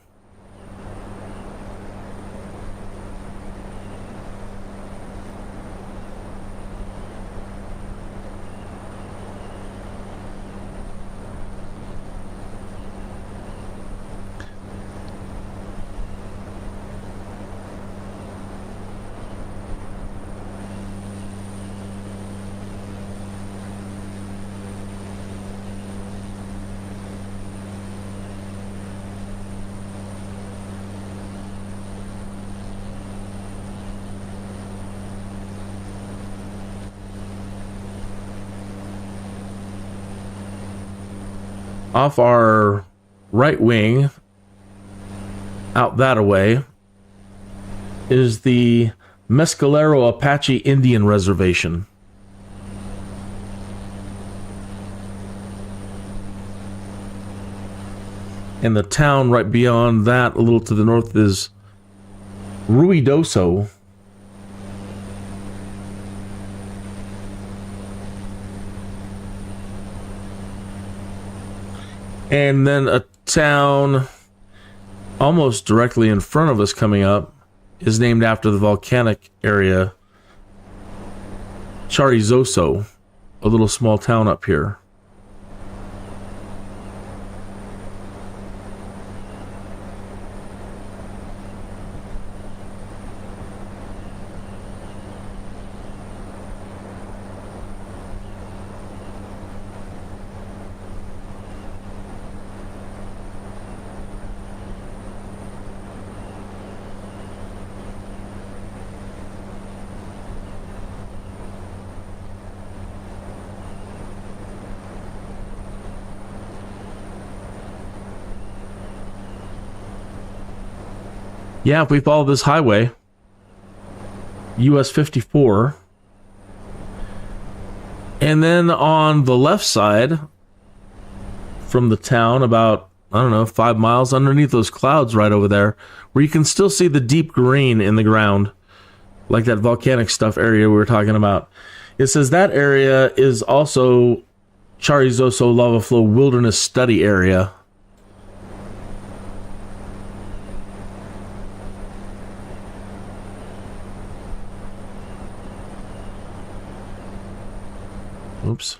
Off our right wing, out that away, is the Mescalero Apache Indian Reservation. And the town right beyond that, a little to the north, is Ruidoso. And then a town almost directly in front of us coming up is named after the volcanic area, Charizoso, a little small town up here. Yeah, if we follow this highway, US 54, and then on the left side from the town, about, I don't know, 5 miles underneath those clouds right over there, where you can still see the deep green in the ground, like that volcanic stuff area we were talking about. It says that area is also Charizoso Lava Flow Wilderness Study Area. Oops.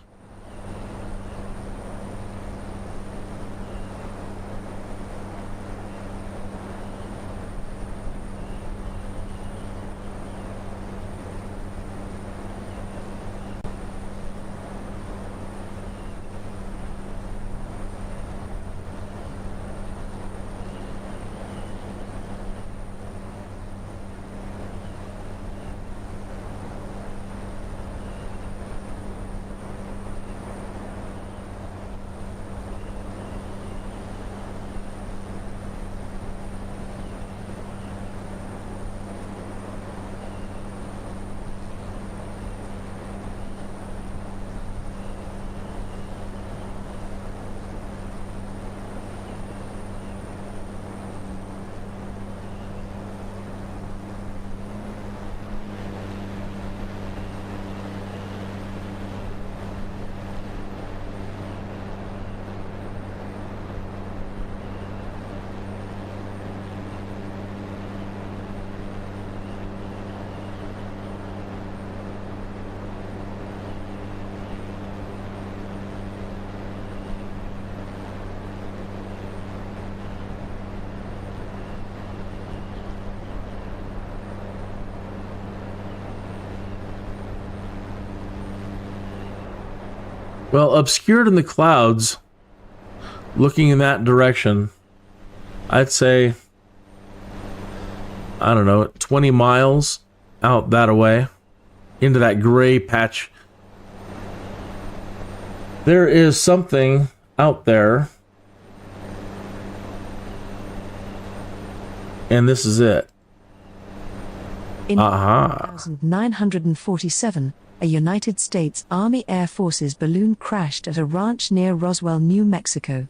Well, obscured in the clouds, looking in that direction, I'd say, I don't know, 20 miles out that away, into that gray patch. There is something out there And this is it. In 1947, a United States Army Air Forces balloon crashed at a ranch near Roswell, New Mexico.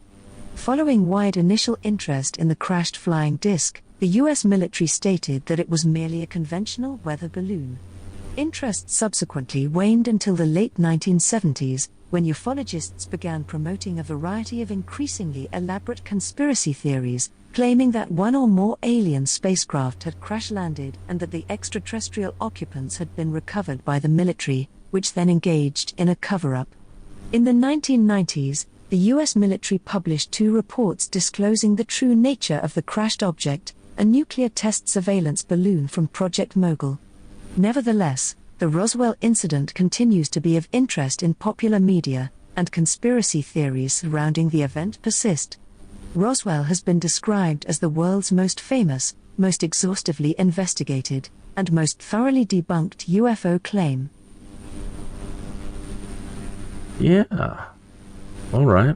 Following wide initial interest in the crashed flying disc, the U.S. military stated that it was merely a conventional weather balloon. Interest subsequently waned until the late 1970s, when ufologists began promoting a variety of increasingly elaborate conspiracy theories, claiming that one or more alien spacecraft had crash-landed and that the extraterrestrial occupants had been recovered by the military, which then engaged in a cover-up. In the 1990s, the U.S. military published 2 reports disclosing the true nature of the crashed object, a nuclear test surveillance balloon from Project Mogul. Nevertheless, the Roswell incident continues to be of interest in popular media, and conspiracy theories surrounding the event persist. Roswell has been described as the world's most famous, most exhaustively investigated, and most thoroughly debunked UFO claim. Yeah. All right.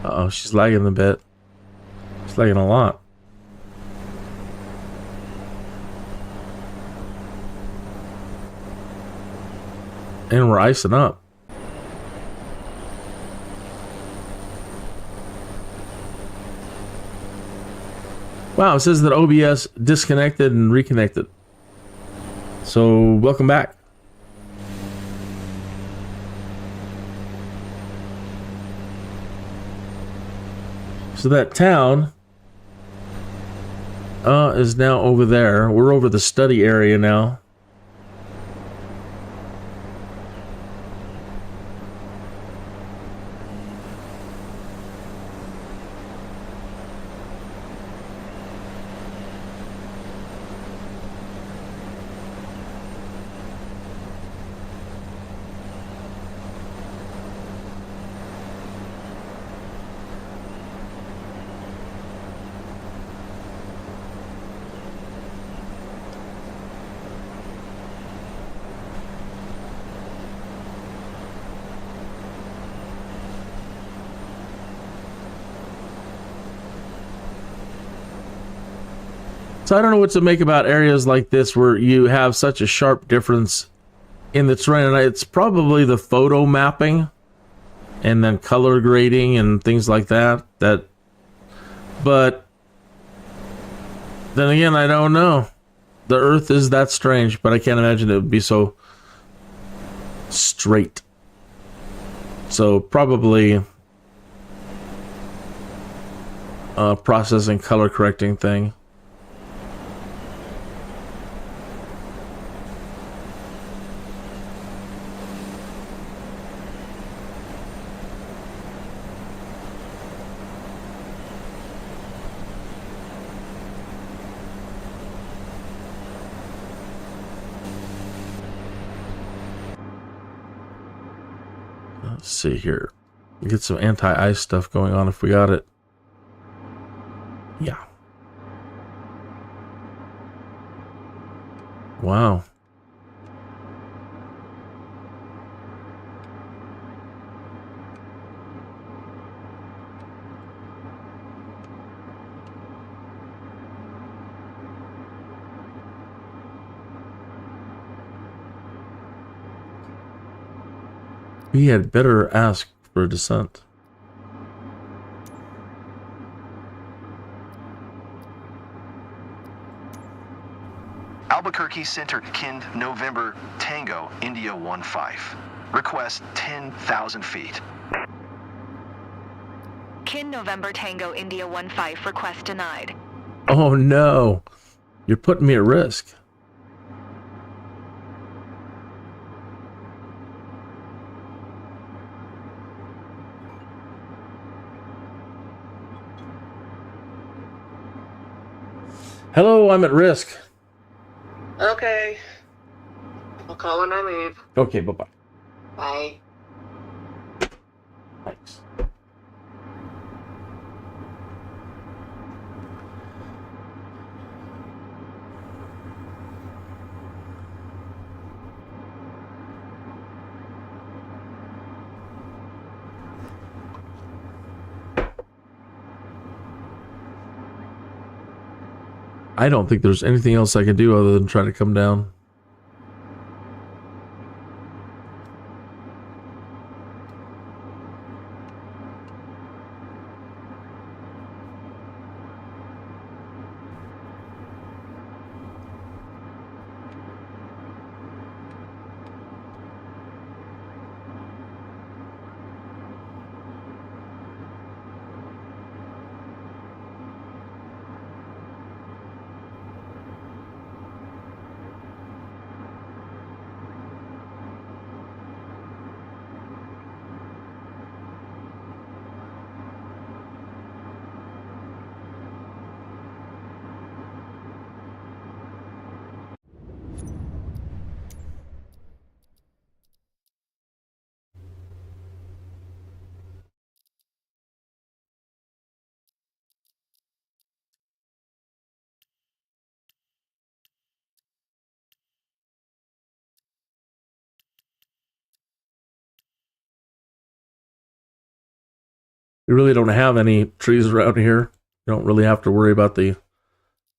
Uh-oh, she's lagging a bit. She's lagging a lot. And we're icing up. Wow, it says that OBS disconnected and reconnected. So, welcome back. So that town is now over there. We're over the study area now. So I don't know what to make about areas like this where you have such a sharp difference in the terrain. And it's probably the photo mapping and then color grading and things like that. But then again, I don't know. The Earth is that strange, but I can't imagine it would be so straight. So probably processing color correcting thing. Let's see here. Get some anti-ice stuff going on if we got it. Yeah. Wow. We had better ask for a descent. Albuquerque Center, Kind, November, Tango, India 15. Request 10,000 feet. Kin November Tango India 15, request denied. Oh no, you're putting me at risk. Hello, I'm at risk. call when I leave. Okay, bye-bye. Bye. Thanks. I don't think there's anything else I can do other than try to come down. We really don't have any trees around here. You don't really have to worry about the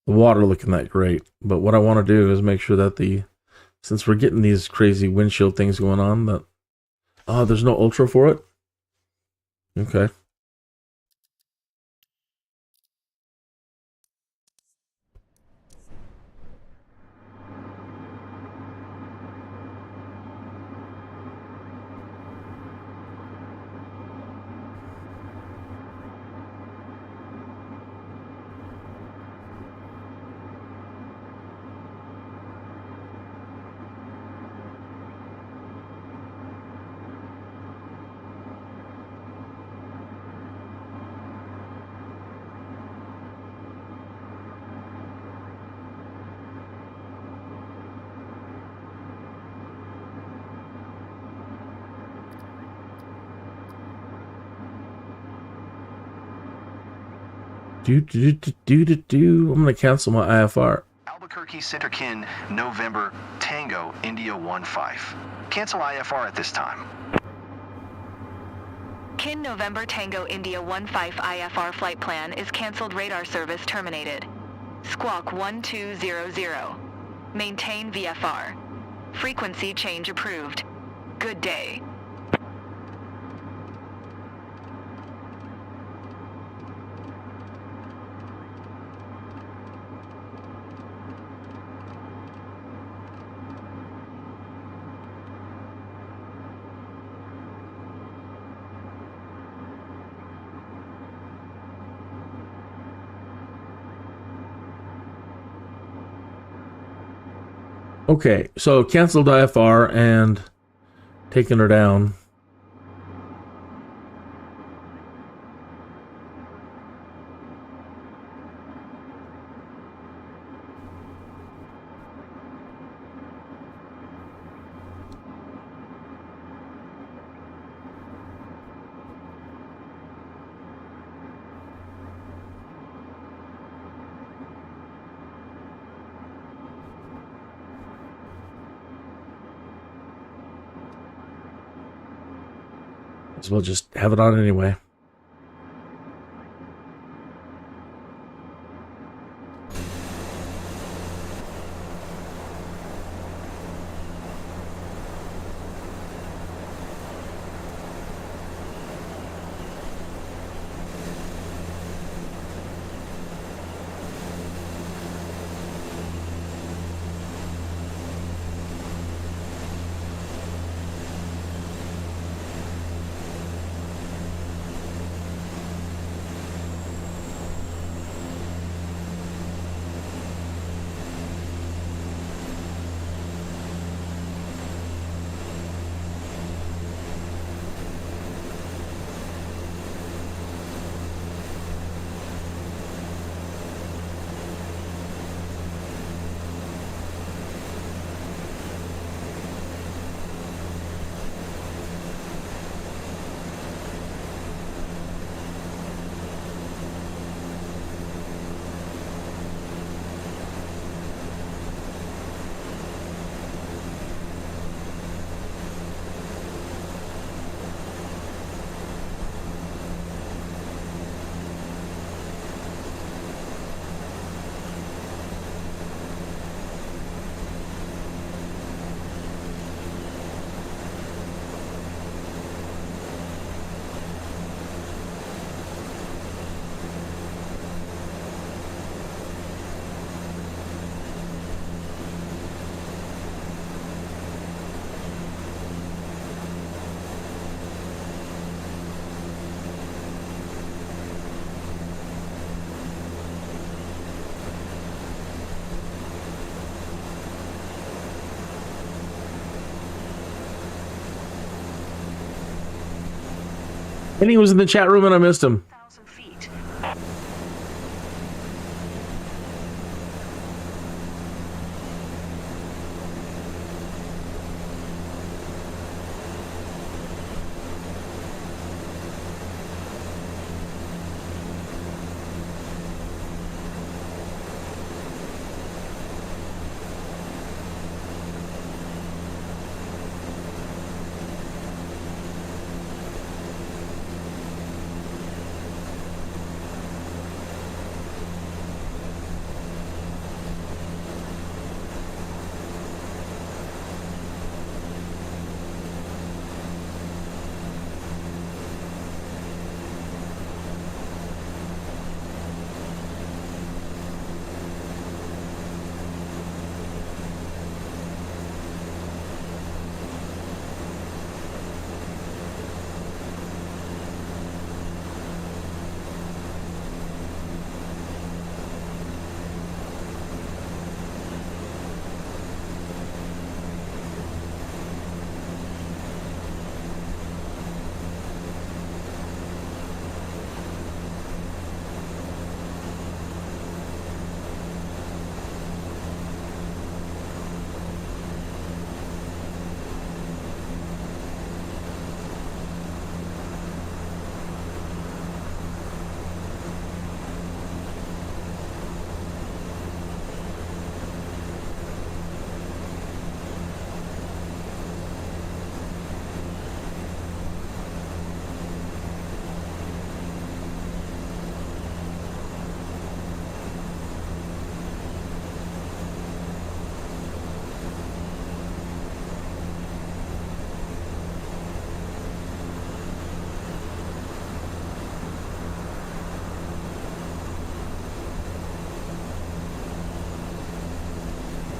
water looking that great. But what I want to do is make sure that since we're getting these crazy windshield things going on, that there's no ultra for it. Okay. I'm going to cancel my IFR. Albuquerque Center Kin, November, Tango, India 15. Cancel IFR at this time. Kin November Tango India 15 IFR flight plan is canceled. Radar service terminated. Squawk 1200. Maintain VFR. Frequency change approved. Good day. Okay, so canceled IFR and taking her down. So we'll just have it on anyway. And he was in the chat room and I missed him. 1,000 feet.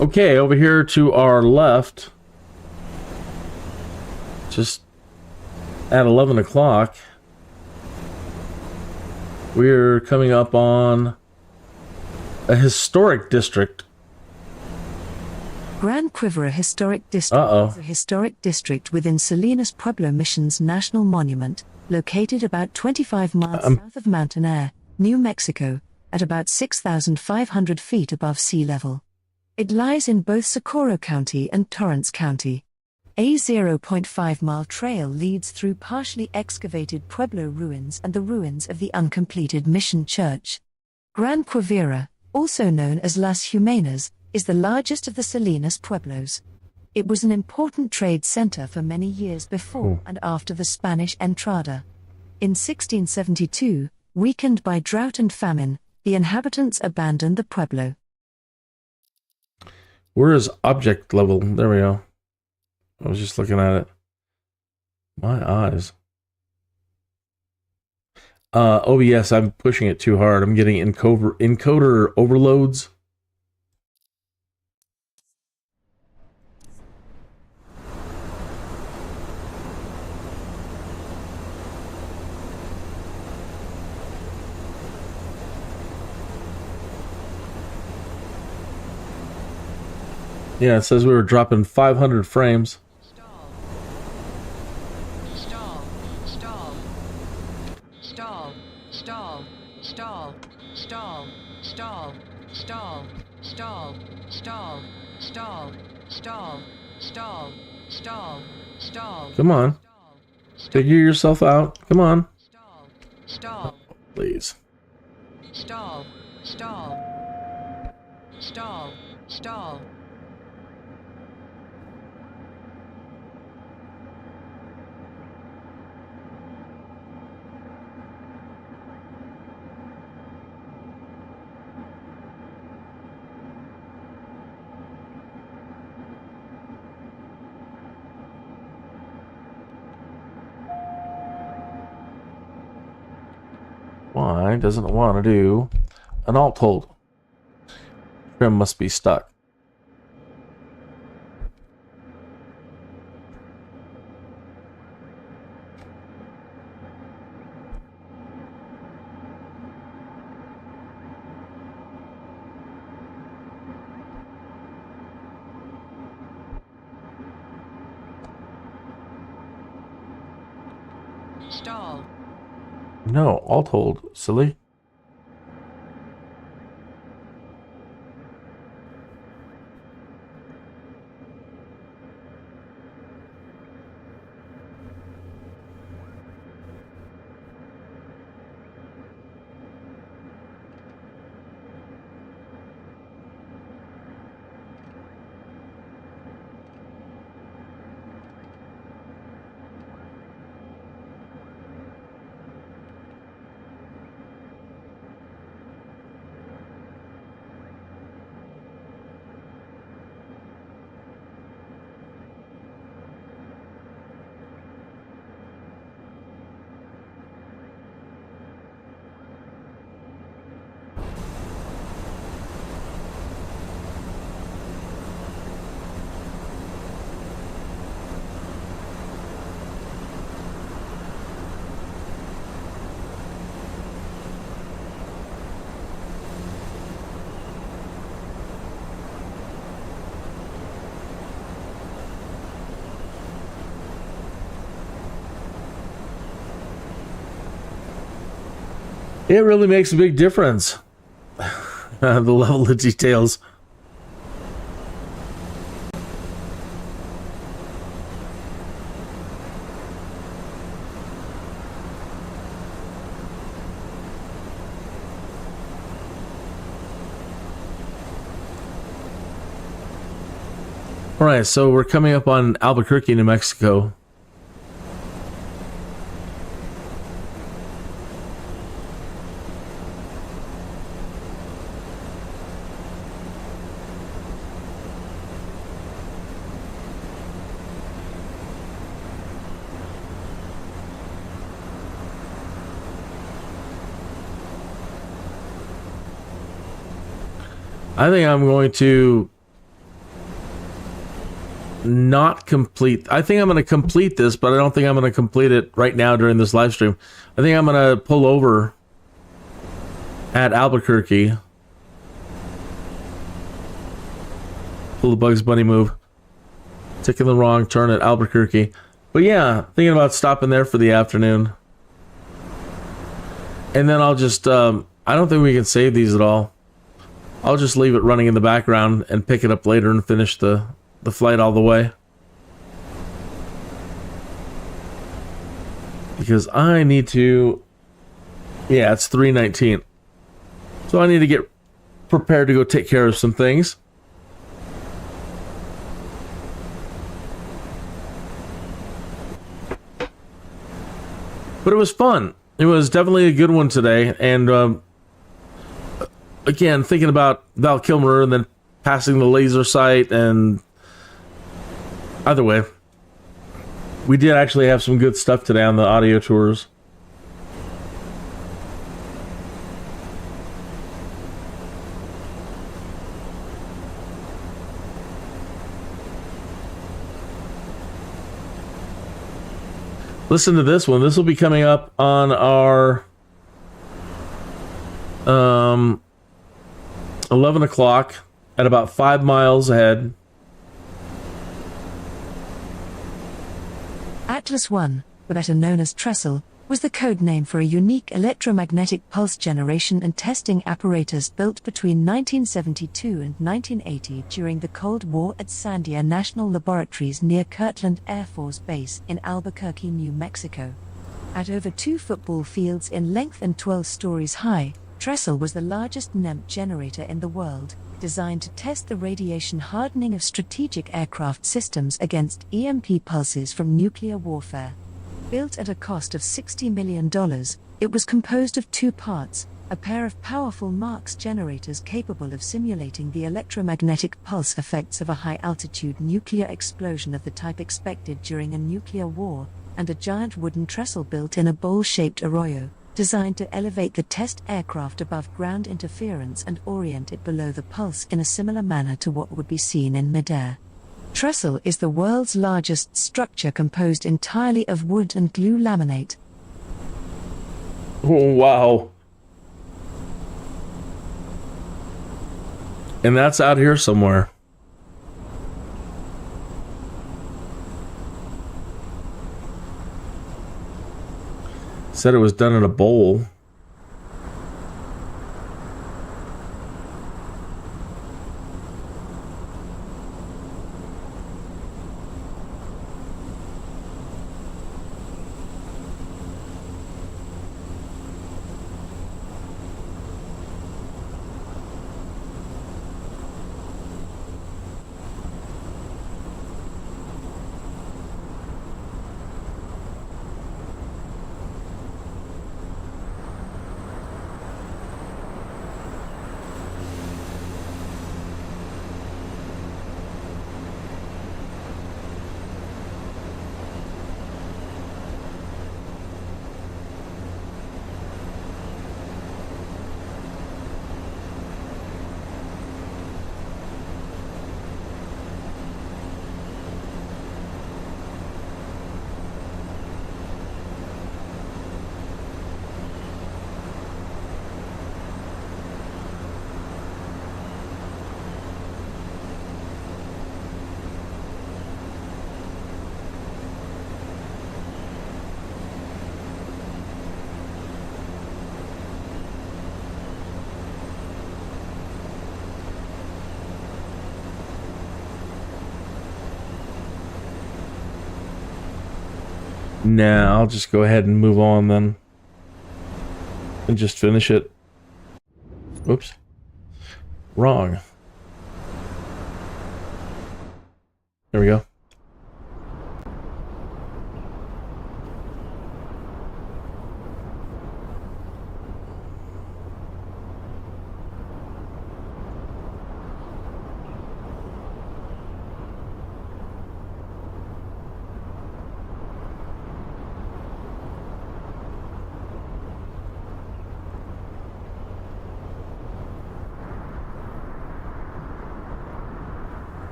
Okay, over here to our left, just at 11 o'clock, we're coming up on a historic district. Gran Quivira Historic District is a historic district within Salinas Pueblo Mission's National Monument, located about 25 miles south of Ntnl, New Mexico, at about 6,500 feet above sea level. It lies in both Socorro County and Torrance County. A 0.5-mile trail leads through partially excavated Pueblo ruins and the ruins of the uncompleted Mission Church. Gran Quivira, also known as Las Humanas, is the largest of the Salinas Pueblos. It was an important trade center for many years before and after the Spanish Entrada. In 1672, weakened by drought and famine, the inhabitants abandoned the pueblo. Where is object level? There we go. I was just looking at it. My eyes. OBS, I'm pushing it too hard. I'm getting encoder overloads. Yeah, it says we were dropping 500 frames. Come on. Figure yourself out. Come on. Oh, please. Stall. Why doesn't it want to do an alt hold? Trim must be stuck. Stall. No, all told, silly. It really makes a big difference. The level of details. All right, so we're coming up on Albuquerque, New Mexico. I think I'm going to not complete. I think I'm going to complete this, but I don't think I'm going to complete it right now during this live stream. I think I'm going to pull over at Albuquerque. Pull the Bugs Bunny move. Taking the wrong turn at Albuquerque. But yeah, thinking about stopping there for the afternoon. And then I'll just, I don't think we can save these at all. I'll just leave it running in the background and pick it up later and finish the flight all the way. Because I need to... Yeah, it's 3:19. So I need to get prepared to go take care of some things. But it was fun. It was definitely a good one today. And again, thinking about Val Kilmer and then passing the laser sight, and either way, we did actually have some good stuff today on the audio tours. Listen to this one. This will be coming up on our 11 o'clock at about 5 miles ahead. Atlas 1, better known as Trestle, was the code name for a unique electromagnetic pulse generation and testing apparatus built between 1972 and 1980 during the Cold War at Sandia National Laboratories near Kirtland Air Force Base in Albuquerque, New Mexico. At over 2 football fields in length and 12 stories high, Trestle was the largest NEMP generator in the world, designed to test the radiation hardening of strategic aircraft systems against EMP pulses from nuclear warfare. Built at a cost of $60 million, it was composed of 2 parts, a pair of powerful Marx generators capable of simulating the electromagnetic pulse effects of a high-altitude nuclear explosion of the type expected during a nuclear war, and a giant wooden trestle built in a bowl-shaped arroyo, designed to elevate the test aircraft above ground interference and orient it below the pulse in a similar manner to what would be seen in midair. Trestle is the world's largest structure composed entirely of wood and glue laminate. Oh, wow. And that's out here somewhere. Said it was done in a bowl. Nah, I'll just go ahead and move on then. And just finish it. Whoops. Wrong. There we go.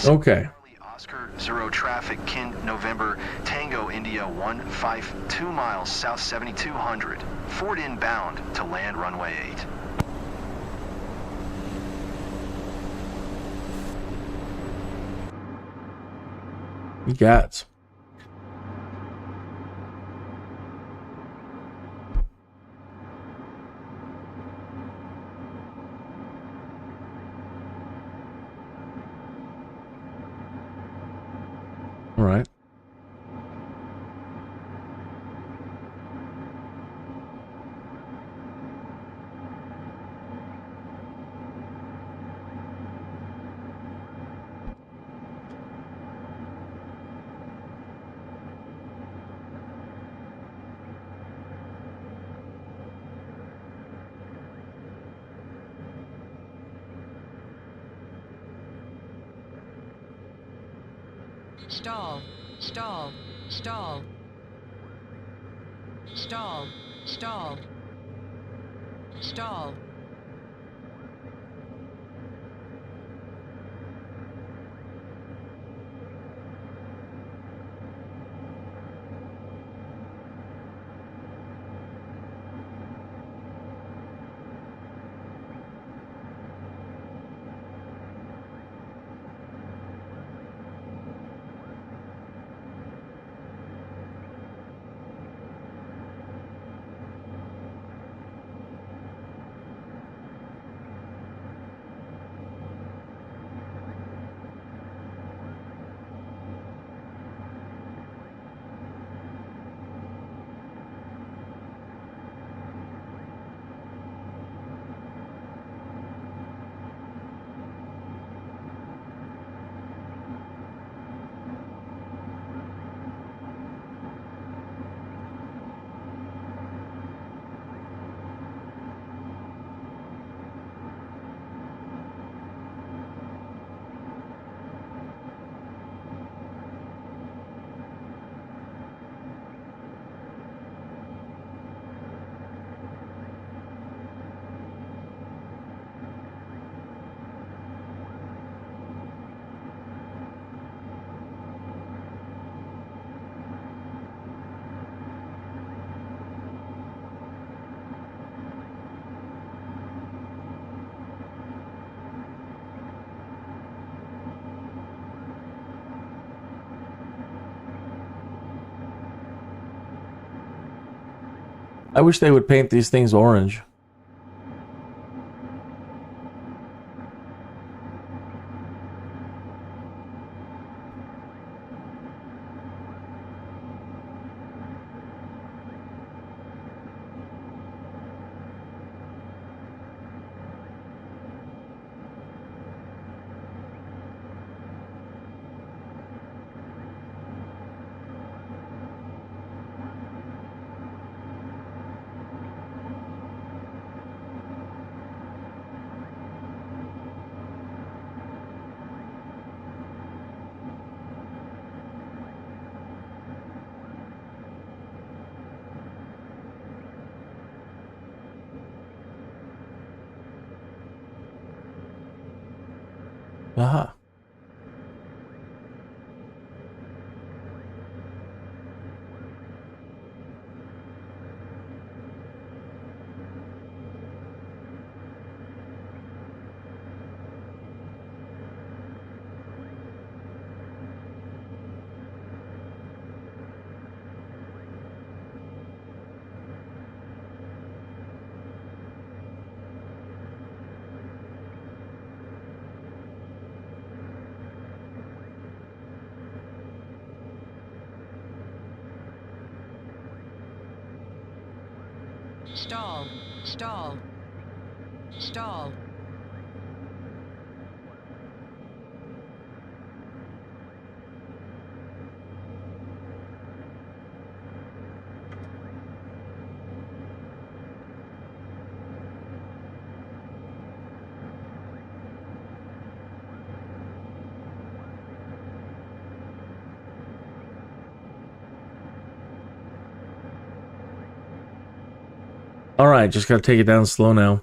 Okay. Oscar 0 traffic, Kind November, Tango India 152 miles south 7200. Ford inbound to land runway 8. You got. All right. Stall. Stall. Stall. Stall. Stall. Stall. I wish they would paint these things orange. Aha. Stall. Stall. Stall. All right, just got to take it down slow now.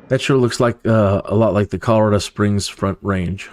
That sure looks like a lot like the Colorado Springs Front Range.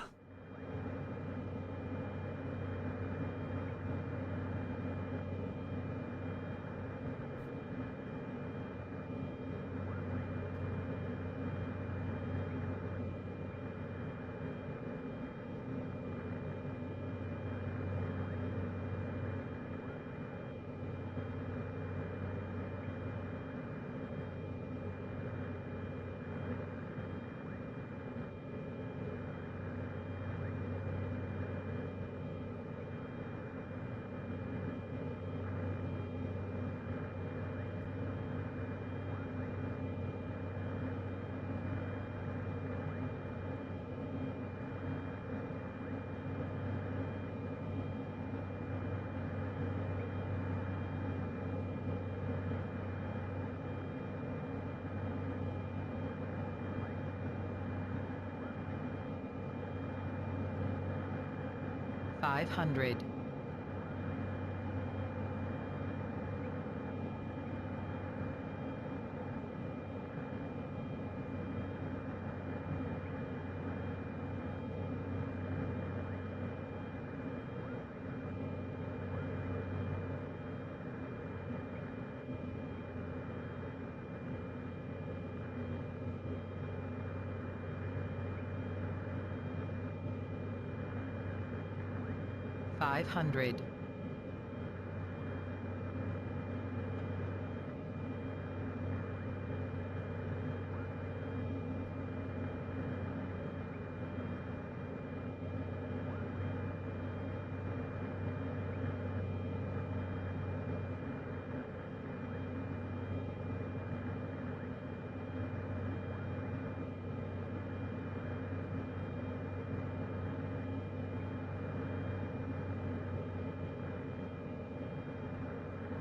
$500. $500.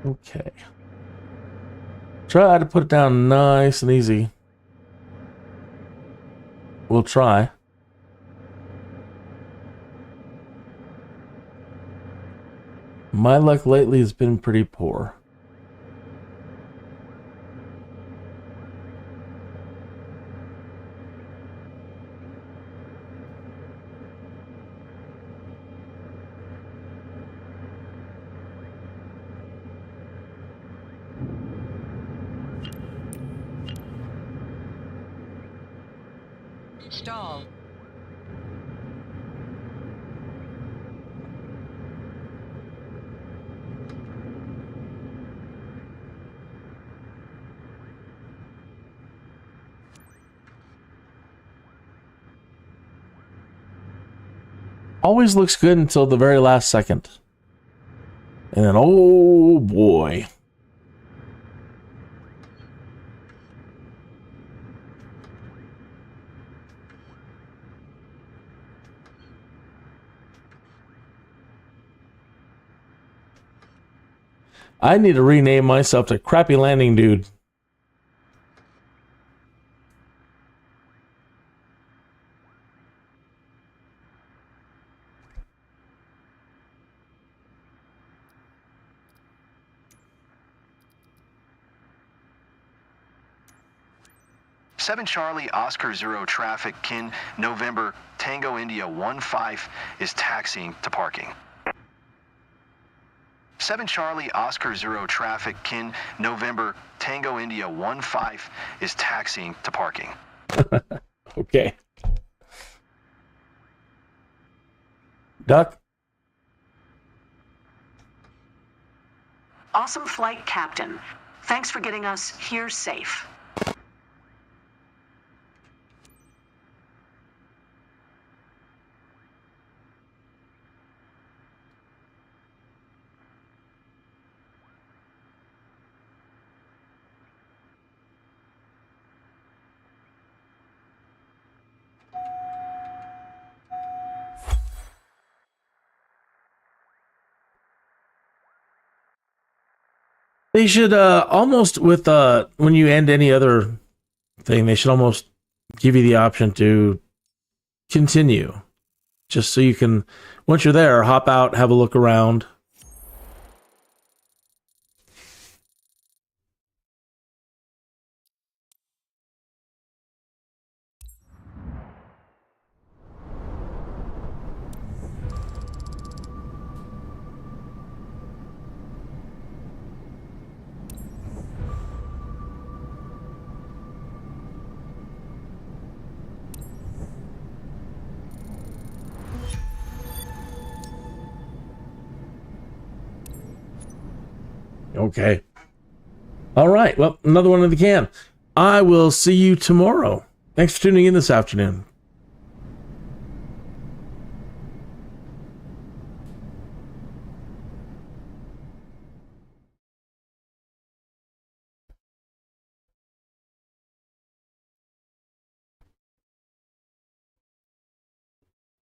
Okay. Try to put it down nice and easy. We'll try. My luck lately has been pretty poor. Stall. Always looks good until the very last second. And then, oh boy. I need to rename myself to Crappy Landing Dude. Seven Charlie Oscar Zero traffic, Kin November Tango India 15 is taxiing to parking. 7 Charlie Oscar Zero traffic, Kin November Tango India 15 is taxiing to parking. Okay. Duck. Awesome flight, Captain. Thanks for getting us here safe. They should almost with when you end any other thing, they should almost give you the option to continue, just so you can, once you're there, hop out, have a look around. Okay. All right. Well, another one in the can. I will see you tomorrow. Thanks for tuning in this afternoon.